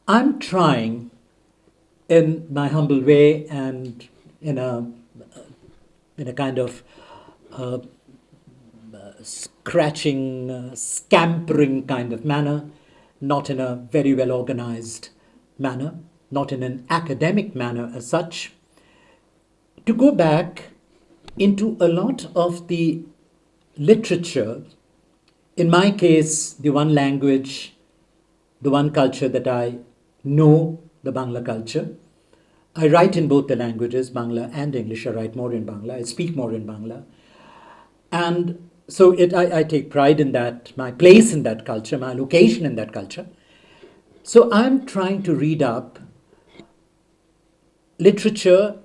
I'm trying, in my humble way and in a kind of scratching, scampering kind of manner, not in a very well organized manner, not in an academic manner as such, to go back into a lot of the literature, in my case, the one language, the one culture that I know, the Bangla culture. I write in both the languages, Bangla and English. I write more in Bangla. I speak more in Bangla. And so I take pride in that, my place in that culture, my location in that culture. So I'm trying to read up literature,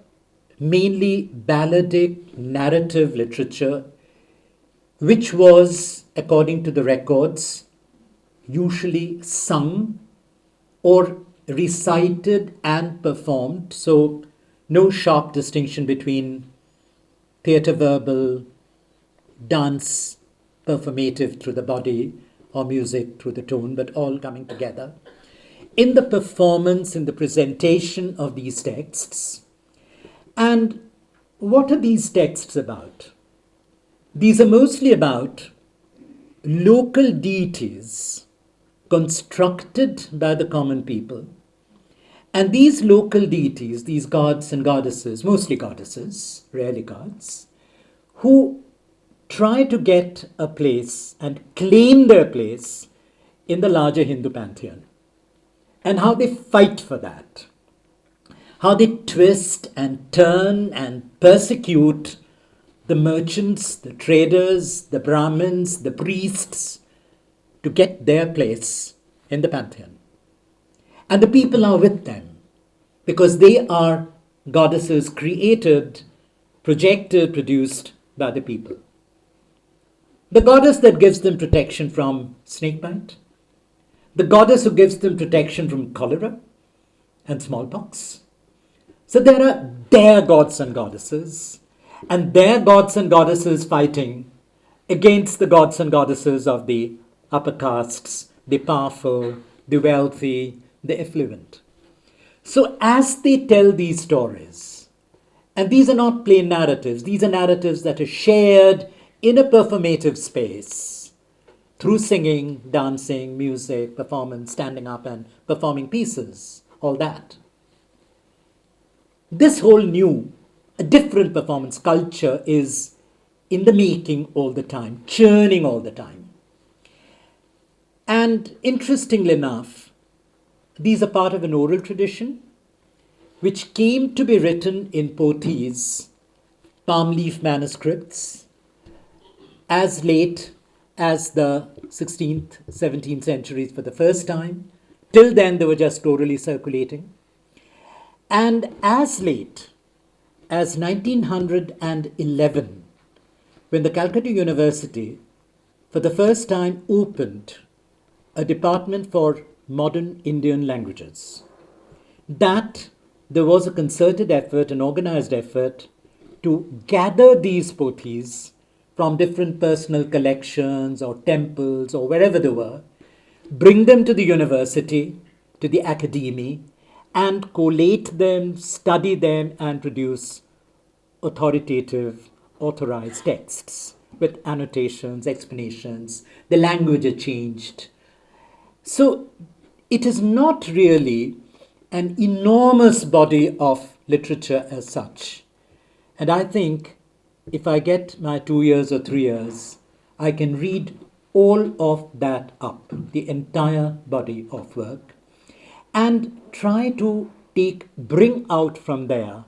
mainly balladic narrative literature, which was, according to the records, usually sung or recited and performed. So no sharp distinction between theatre verbal, dance, performative through the body, or music through the tone, but all coming together. In the performance, in the presentation of these texts. And what are these texts about? These are mostly about local deities constructed by the common people. And these local deities, these gods and goddesses, mostly goddesses, rarely gods, who try to get a place and claim their place in the larger Hindu pantheon. And how they fight for that. How they twist and turn and persecute the merchants, the traders, the Brahmins, the priests, to get their place in the pantheon. And the people are with them, because they are goddesses created projected, produced by the people. The goddess that gives them protection from snakebite, the goddess who gives them protection from cholera and smallpox. So there are their gods and goddesses, and their gods and goddesses fighting against the gods and goddesses of the upper castes, the powerful, the wealthy, the affluent. So as they tell these stories, and these are not plain narratives, these are narratives that are shared in a performative space through singing, dancing, music, performance, standing up and performing pieces, all that. This whole new, a different performance culture is in the making all the time, churning all the time. And interestingly enough, these are part of an oral tradition which came to be written in pothis, palm leaf manuscripts, as late as the 16th, 17th centuries for the first time. Till then, they were just orally circulating. And as late as 1911, when the Calcutta University for the first time opened a department for modern Indian languages, that there was a concerted effort, an organized effort to gather these pothis from different personal collections or temples or wherever they were, bring them to the university, to the academy, and collate them, study them, and produce authoritative, authorized texts with annotations, explanations. The language had changed. So it is not really an enormous body of literature as such. And I think if I get my 2 years or 3 years, I can read all of that up, the entire body of work, and try to bring out from there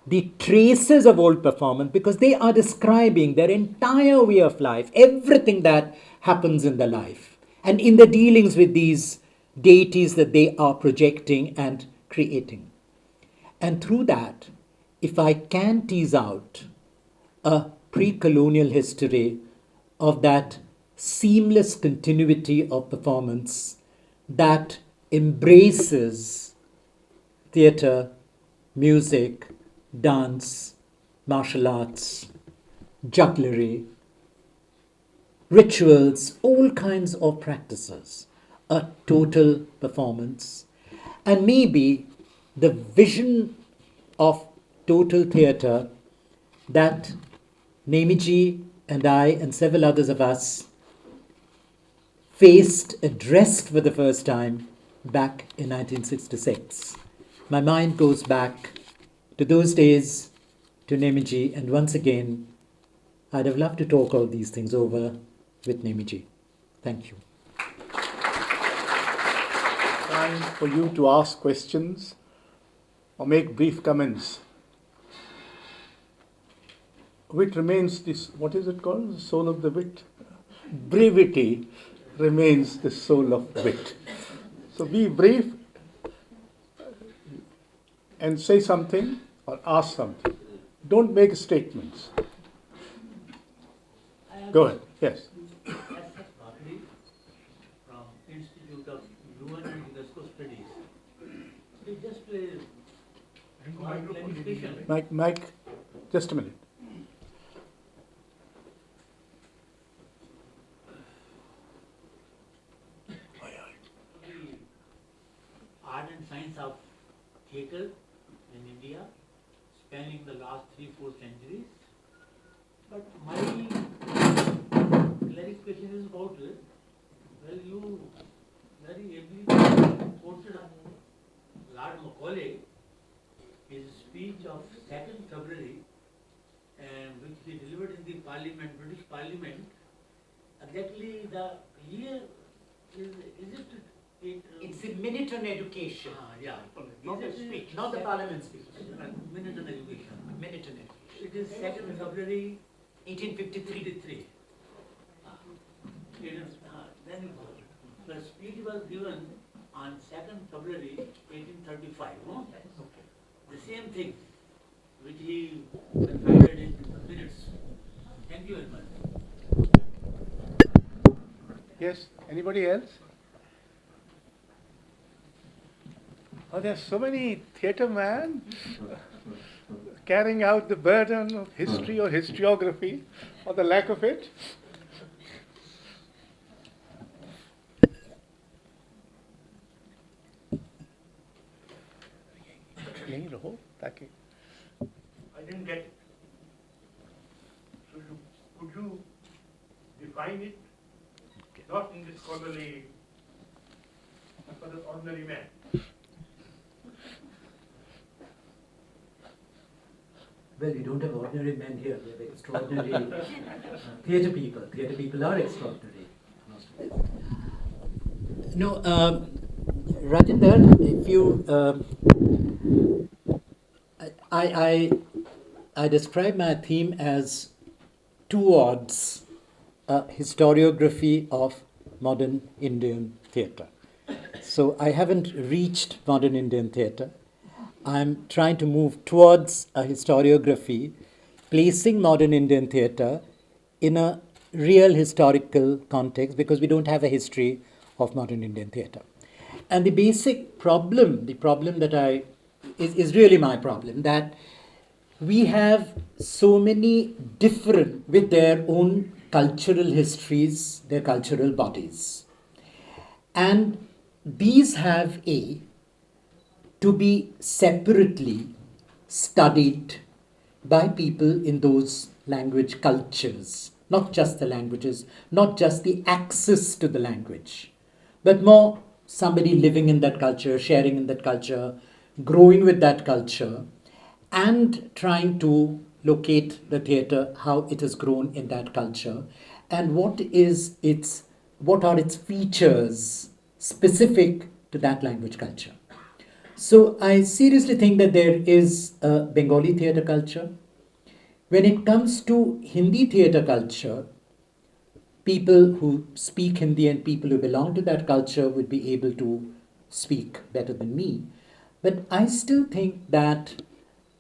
the traces of old performance, because they are describing their entire way of life, everything that happens in their life, and in the dealings with these deities that they are projecting and creating. And through that, if I can tease out a pre-colonial history of that seamless continuity of performance that embraces theatre, music, dance, martial arts, jugglery, rituals, all kinds of practices, a total performance, and maybe the vision of total theatre that Nemiji and I and several others of us addressed for the first time back in 1966. My mind goes back to those days, to Nemiji, and once again, I'd have loved to talk all these things over with Nemiji. Thank you. Time for you to ask questions or make brief comments. Wit remains this, what is it called? The soul of the wit? Brevity remains the soul of wit. So be brief and say something or ask something. Don't make statements. Go ahead. Yes. From Institute of UN and UNESCO Studies. They just clarification. Mike, just a minute. Art and science of theatre in India, spanning the last 3-4 centuries. But my clarification is about, well, you very ably quoted Lord Macaulay, his speech of 2nd February, which he delivered in the Parliament, British Parliament. Exactly the year is it? It's a minute on education. Yeah. Not the speech, not the Parliament speech. Minute on education. Minute on education. It is 2nd February 1853. Then the speech was given on 2nd February 1835. No? The same thing. which he confided in minutes. Thank you very much. Yes, anybody else? Oh, there's so many theatre men carrying out the burden of history or historiography, or the lack of it. यहीं रहो ताकि I didn't get it. So could you define it? Not in this scholarly, but for the ordinary man. Well, we don't have ordinary men here. We have extraordinary theatre people. Theatre people are extraordinary. No, Rajinder, if you, I describe my theme as towards historiography of modern Indian theatre. So I haven't reached modern Indian theatre. I'm trying to move towards a historiography, placing modern Indian theatre in a real historical context, because we don't have a history of modern Indian theatre. And the basic problem, that is really my problem, that we have so many different, with their own cultural histories, their cultural bodies. And these have to be separately studied by people in those language cultures, not just the languages, not just the access to the language, but more somebody living in that culture, sharing in that culture, growing with that culture, and trying to locate the theatre, how it has grown in that culture, and what are its features specific to that language culture. So I seriously think that there is a Bengali theatre culture. When it comes to Hindi theatre culture, people who speak Hindi and people who belong to that culture would be able to speak better than me. But I still think that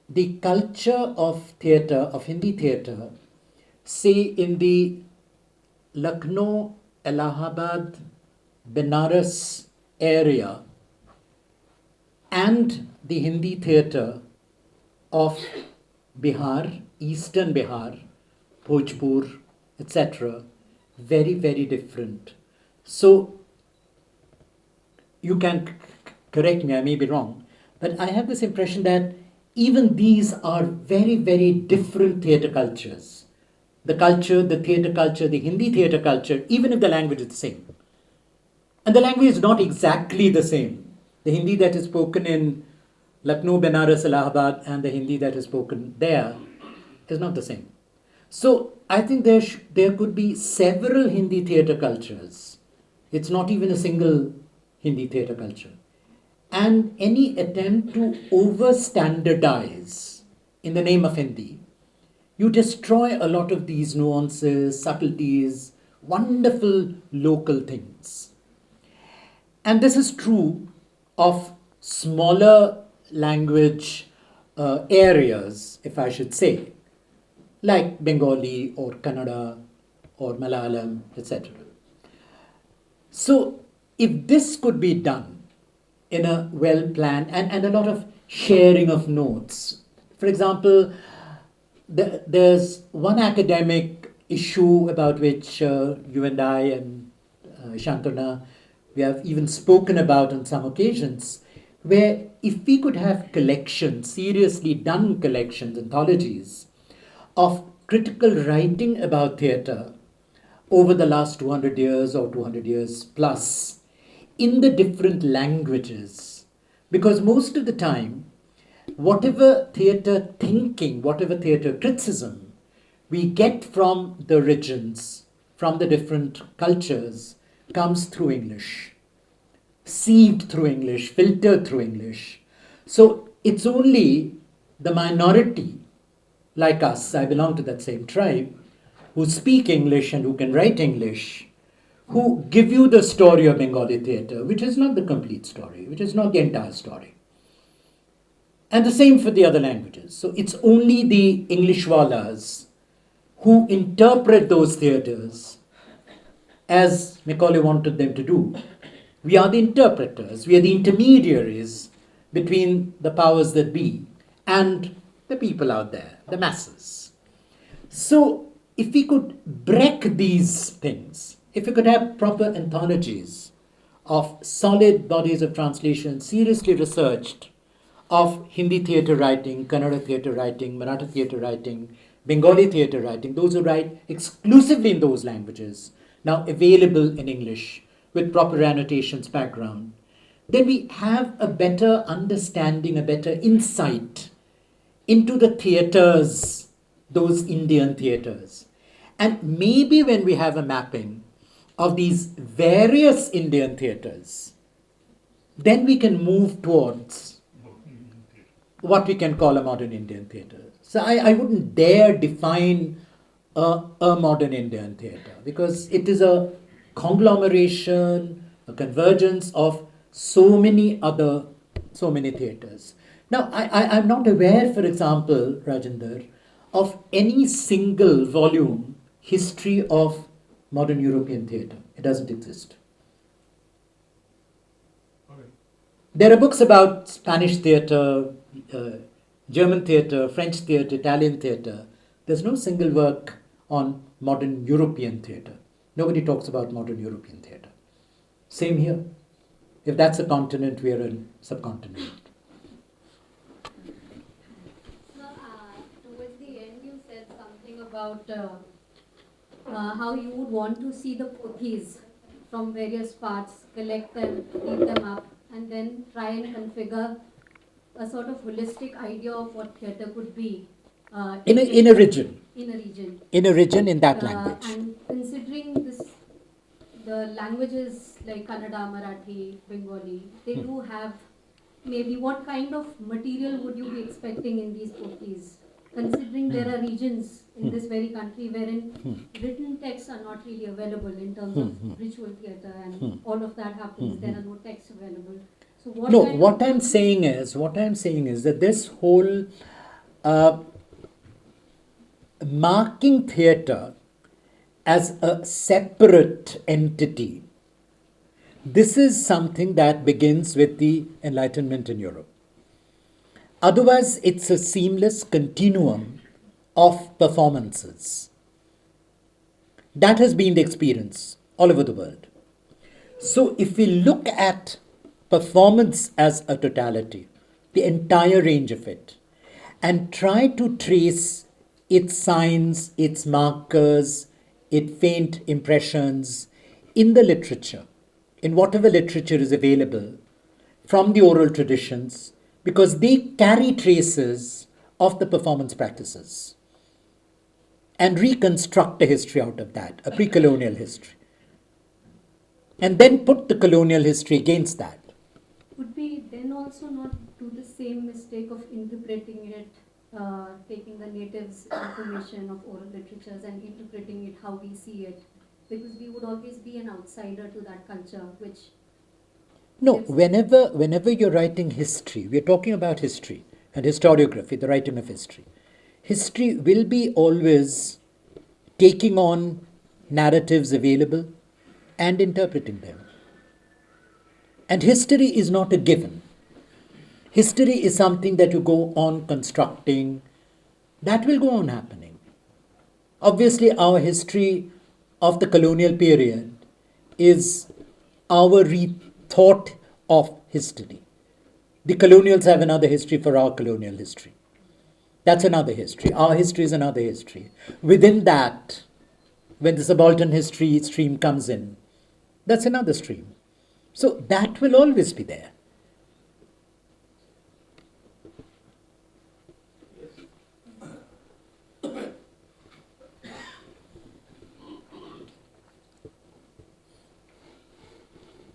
the culture of theatre, of Hindi theatre, say in the Lucknow, Allahabad, Benares area, and the Hindi theatre of Bihar, Eastern Bihar, Bhojpur, etc., very, very different. So, you can correct me, I may be wrong, but I have this impression that even these are very, very different theatre cultures. The culture, the theatre culture, the Hindi theatre culture, even if the language is the same. And the language is not exactly the same. The Hindi that is spoken in Lucknow, Benares, Allahabad, and the Hindi that is spoken there is not the same. So I think there could be several Hindi theatre cultures. It's not even a single Hindi theatre culture. And any attempt to over-standardize in the name of Hindi, you destroy a lot of these nuances, subtleties, wonderful local things. And this is true of smaller language areas, if I should say, like Bengali or Kannada or Malayalam, etc. So if this could be done in a well-planned and a lot of sharing of notes. For example, there's one academic issue about which you and I and Shantana, we have even spoken about on some occasions, where if we could have collections, seriously done collections, anthologies, of critical writing about theatre over the last 200 years or 200 years plus, in the different languages, because most of the time, whatever theatre thinking, whatever theatre criticism we get from the regions, from the different cultures, comes through English, sieved through English, filtered through English. So it's only the minority, like us, I belong to that same tribe, who speak English and who can write English, who give you the story of Bengali theatre, which is not the complete story, which is not the entire story. And the same for the other languages. So it's only the Englishwalas who interpret those theatres as Macaulay wanted them to do. We are the interpreters, we are the intermediaries between the powers that be and the people out there, the masses. So if we could break these things, if we could have proper anthologies of solid bodies of translation, seriously researched, of Hindi theatre writing, Kannada theatre writing, Maratha theatre writing, Bengali theatre writing, those who write exclusively in those languages, now available in English with proper annotations background, then we have a better understanding, a better insight into the theatres, those Indian theatres. And maybe when we have a mapping of these various Indian theatres, then we can move towards what we can call a modern Indian theatre. So I wouldn't dare define a modern Indian theatre, because it is a conglomeration, a convergence of so many theatres. Now, I'm not aware, for example, Rajendra, of any single volume history of modern European theatre. It doesn't exist. There are books about Spanish theatre, German theatre, French theatre, Italian theatre. There's no single work on modern European theatre. Nobody talks about modern European theatre. Same here. If that's a continent, we are a subcontinent. So, towards the end, you said something about how you would want to see the Pothis from various parts, collect them, keep them up, and then try and configure a sort of holistic idea of what theatre could be. In a region. In a region. In a region in that language. And considering this, the languages like Kannada, Marathi, Bengali, they do have maybe what kind of material would you be expecting in these Pothis? Considering there are regions in this very country wherein written texts are not really available in terms of ritual theatre and all of that happens, there are no texts available. So what I'm saying is that this whole marking theatre as a separate entity, this is something that begins with the Enlightenment in Europe. Otherwise, it's a seamless continuum of performances. That has been the experience all over the world. So if we look at performance as a totality, the entire range of it, and try to trace its signs, its markers, its faint impressions in the literature, in whatever literature is available from the oral traditions, because they carry traces of the performance practices, and reconstruct a history out of that, a pre-colonial history, and then put the colonial history against that. Would we then also not do the same mistake of interpreting it, taking the natives' information of oral literatures and interpreting it how we see it? Because we would always be an outsider to that culture, which... No, whenever you're writing history, we're talking about history and historiography, the writing of history. History will be always taking on narratives available and interpreting them. And history is not a given. History is something that you go on constructing. That will go on happening. Obviously, our history of the colonial period is our thought of history. The colonials have another history for our colonial history. That's another history. Our history is another history. Within that, when the subaltern history stream comes in, that's another stream. So that will always be there.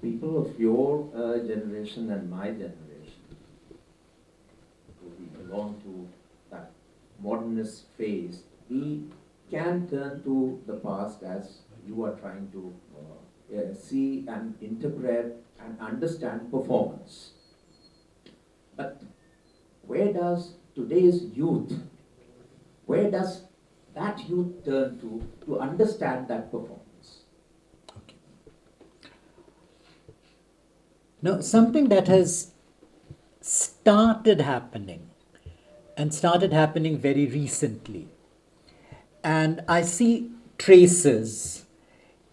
People of your generation and my generation, we belong to that modernist phase, we can turn to the past as you are trying to see and interpret and understand performance. But where does today's youth, where does that youth turn to understand that performance? Okay. Now, something that has started happening very recently, and I see traces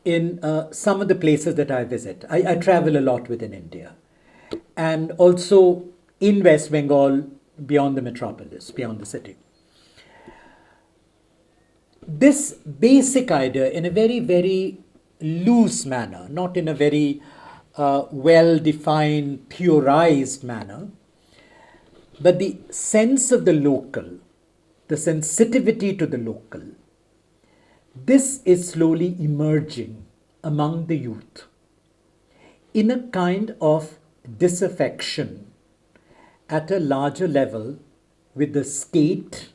in some of the places that I visit. I travel a lot within India, and also in West Bengal, beyond the metropolis, beyond the city. This basic idea, in a very, very loose manner, not in a very well-defined, theorized manner, but the sense of the local, the sensitivity to the local, this is slowly emerging among the youth in a kind of disaffection at a larger level with the state,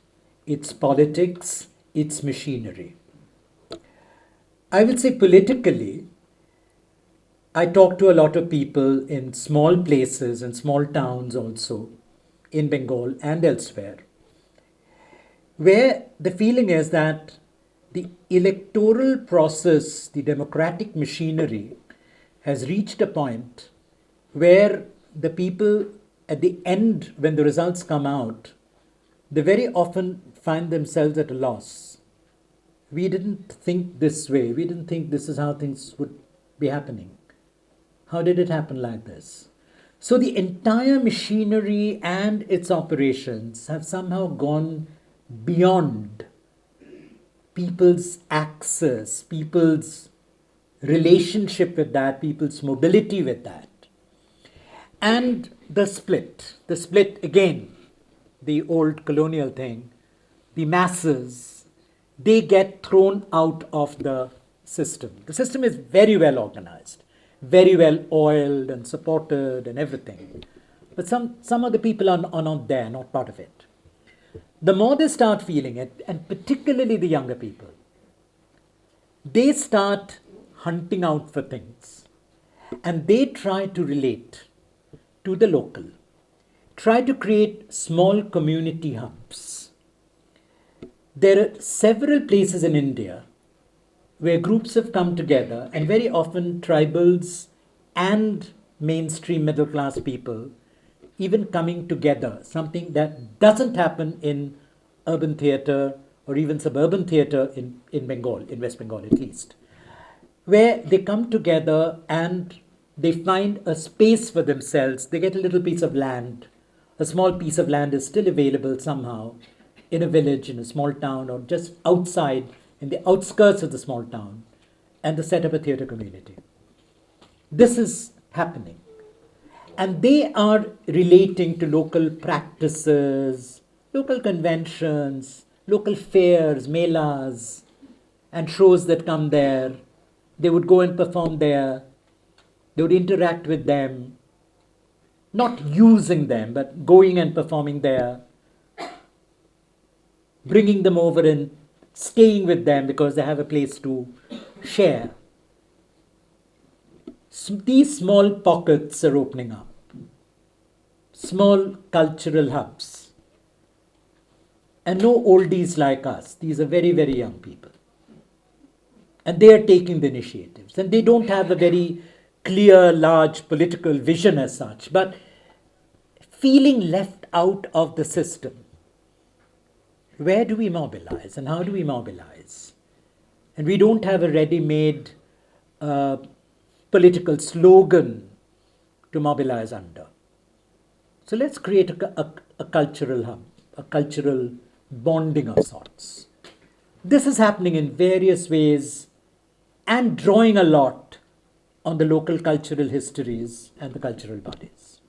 its politics, its machinery. I would say politically, I talk to a lot of people in small places and small towns also in Bengal and elsewhere, where the feeling is that the electoral process, the democratic machinery, has reached a point where the people at the end, when the results come out, they very often find themselves at a loss. We didn't think this way. We didn't think this is how things would be happening. How did it happen like this? So the entire machinery and its operations have somehow gone beyond people's access, people's relationship with that, people's mobility with that. And the split again, the old colonial thing, the masses, they get thrown out of the system. The system is very well organized, very well oiled and supported and everything. But some of the people are not there, not part of it. The more they start feeling it, and particularly the younger people, they start hunting out for things. And they try to relate to the local, try to create small community hubs. There are several places in India where groups have come together, and very often tribals and mainstream middle class people even coming together, something that doesn't happen in urban theatre or even suburban theatre in Bengal, in West Bengal at least, where they come together and they find a space for themselves. They get a little piece of land. A small piece of land is still available somehow in a village, in a small town, or just outside in the outskirts of the small town, and they set up a theatre community. This is happening. And they are relating to local practices, local conventions, local fairs, melas, and shows that come there. They would go and perform there. They would interact with them, not using them, but going and performing there, bringing them over and staying with them because they have a place to share. These small pockets are opening up, small cultural hubs. And no oldies like us. These are very, very young people. And they are taking the initiatives. And they don't have a very clear, large political vision as such, but feeling left out of the system. Where do we mobilize and how do we mobilize? And we don't have a ready-made political slogan to mobilize under. So let's create a cultural hub, a cultural bonding of sorts. This is happening in various ways and drawing a lot on the local cultural histories and the cultural bodies.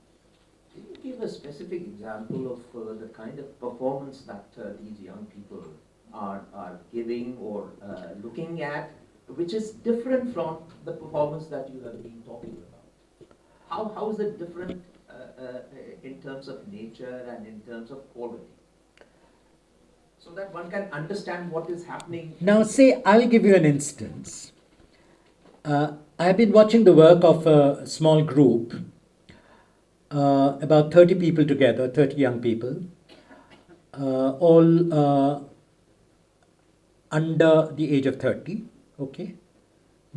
Can you give a specific example of the kind of performance that these young people are giving or looking at, which is different from the performance that you have been talking about? How is it different in terms of nature and in terms of quality? So that one can understand what is happening. Now, say, I'll give you an instance. I've been watching the work of a small group about 30 people together, 30 young people, all under the age of 30, okay,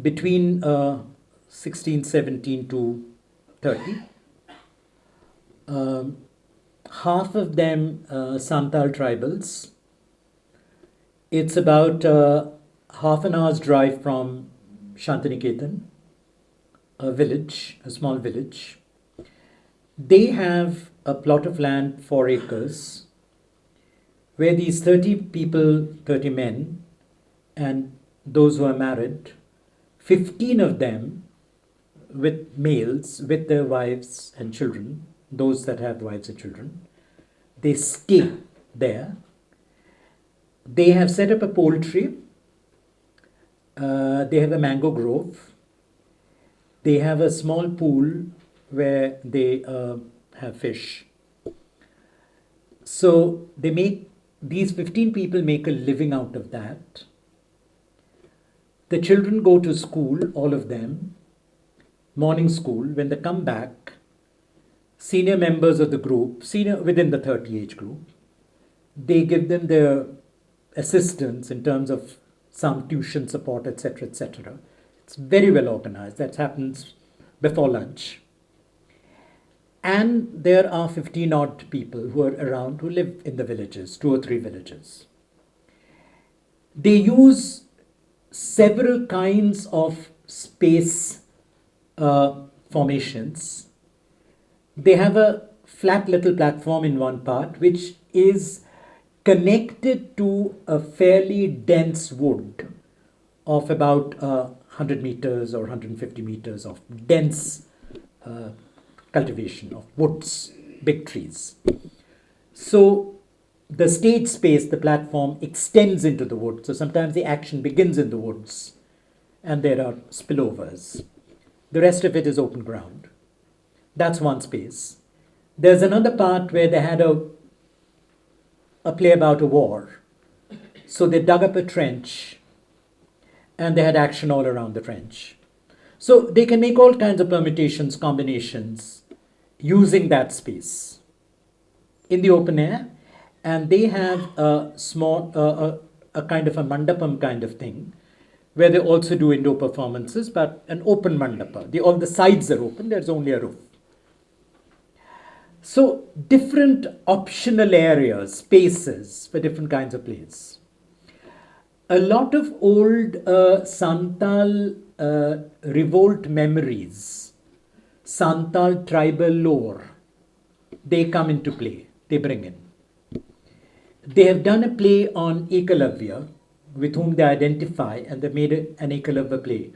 between 16, 17 to 30. Half of them Santal tribals. It's about half an hour's drive from Shantiniketan, a village, a small village. They have a plot of land, 4 acres, where these 30 people, 30 men, and those who are married, 15 of them with males, with their wives and children, those that have wives and children, they stay there. They have set up a poultry. They have a mango grove. They have a small pool where they have fish. So these 15 people make a living out of that. The children go to school, all of them, morning school. When they come back, senior members of the group, senior within the 30 age group, they give them their assistance in terms of some tuition support, etc., etc. It's very well organized. That happens before lunch. And there are 15 odd people who are around who live in the villages, 2 or 3 villages. They use several kinds of space formations. They have a flat little platform in one part which is connected to a fairly dense wood of about 100 meters or 150 meters of dense cultivation of woods, big trees. So the stage space, the platform, extends into the wood. So sometimes the action begins in the woods and there are spillovers. The rest of it is open ground. That's one space. There's another part where they had a play about a war. So they dug up a trench and they had action all around the trench. So they can make all kinds of permutations, combinations using that space in the open air. And they have a small, a kind of a mandapam kind of thing where they also do indoor performances, but an open mandapa. All the sides are open, there's only a roof. So different optional areas, spaces for different kinds of plays. A lot of old Santal revolt memories, Santal tribal lore, they come into play, they bring in. They have done a play on Ekalavya, with whom they identify, and they made an Ekalavya play.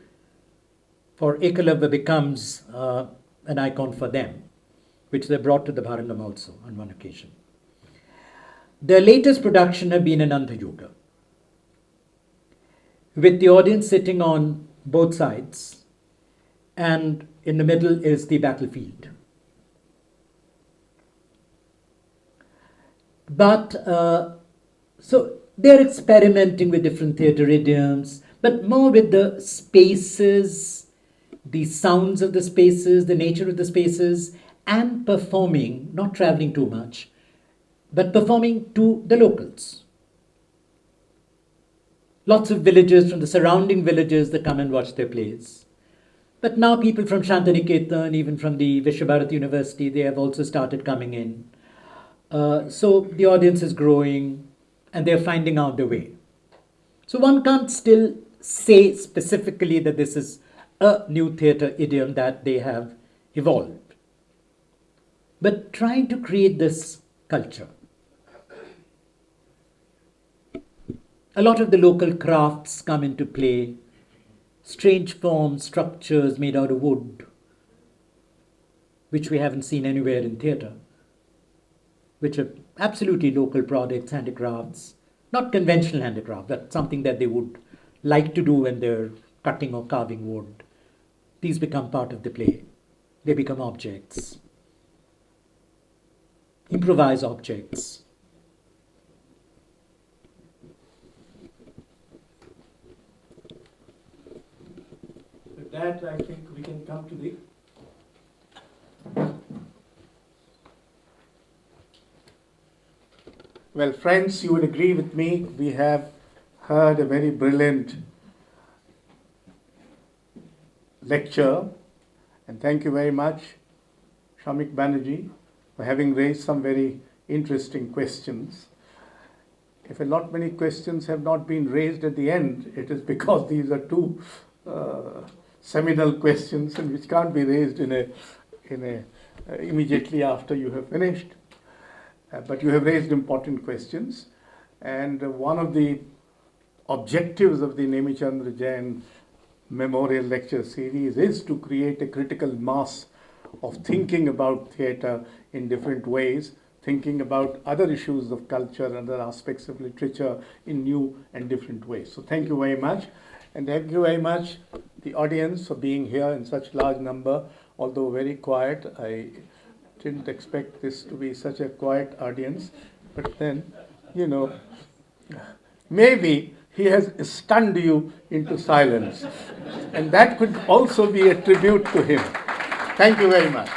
For Ekalavya becomes an icon for them, which they brought to the Bharangam also on one occasion. Their latest production have been an Ananta Yoga, with the audience sitting on both sides, and in the middle is the battlefield. But so they're experimenting with different theatre idioms, but more with the spaces, the sounds of the spaces, the nature of the spaces, and performing, not traveling too much, but performing to the locals. Lots of villagers from the surrounding villages that come and watch their plays. But now people from Shantiniketan, even from the Vishwabharat University, they have also started coming in. So the audience is growing and they're finding out their way. So one can't still say specifically that this is a new theatre idiom that they have evolved, but trying to create this culture. A lot of the local crafts come into play, strange forms, structures made out of wood, which we haven't seen anywhere in theatre, which are absolutely local products, handicrafts, not conventional handicraft, but something that they would like to do when they're cutting or carving wood. These become part of the play. They become objects, improvised objects. With that, I think we can come to the Well, friends, you would agree with me. We have heard a very brilliant lecture, and thank you very much, Shamik Banerjee, for having raised some very interesting questions. If a lot many questions have not been raised at the end, it is because these are two seminal questions and which can't be raised immediately after you have finished. But you have raised important questions, and one of the objectives of the Nemichandra Jain Memorial Lecture Series is to create a critical mass of thinking about theatre in different ways, thinking about other issues of culture and other aspects of literature in new and different ways. So thank you very much, and thank you very much the audience for being here in such large number, although very quiet. I didn't expect this to be such a quiet audience, but then, maybe he has stunned you into silence, and that could also be a tribute to him. Thank you very much.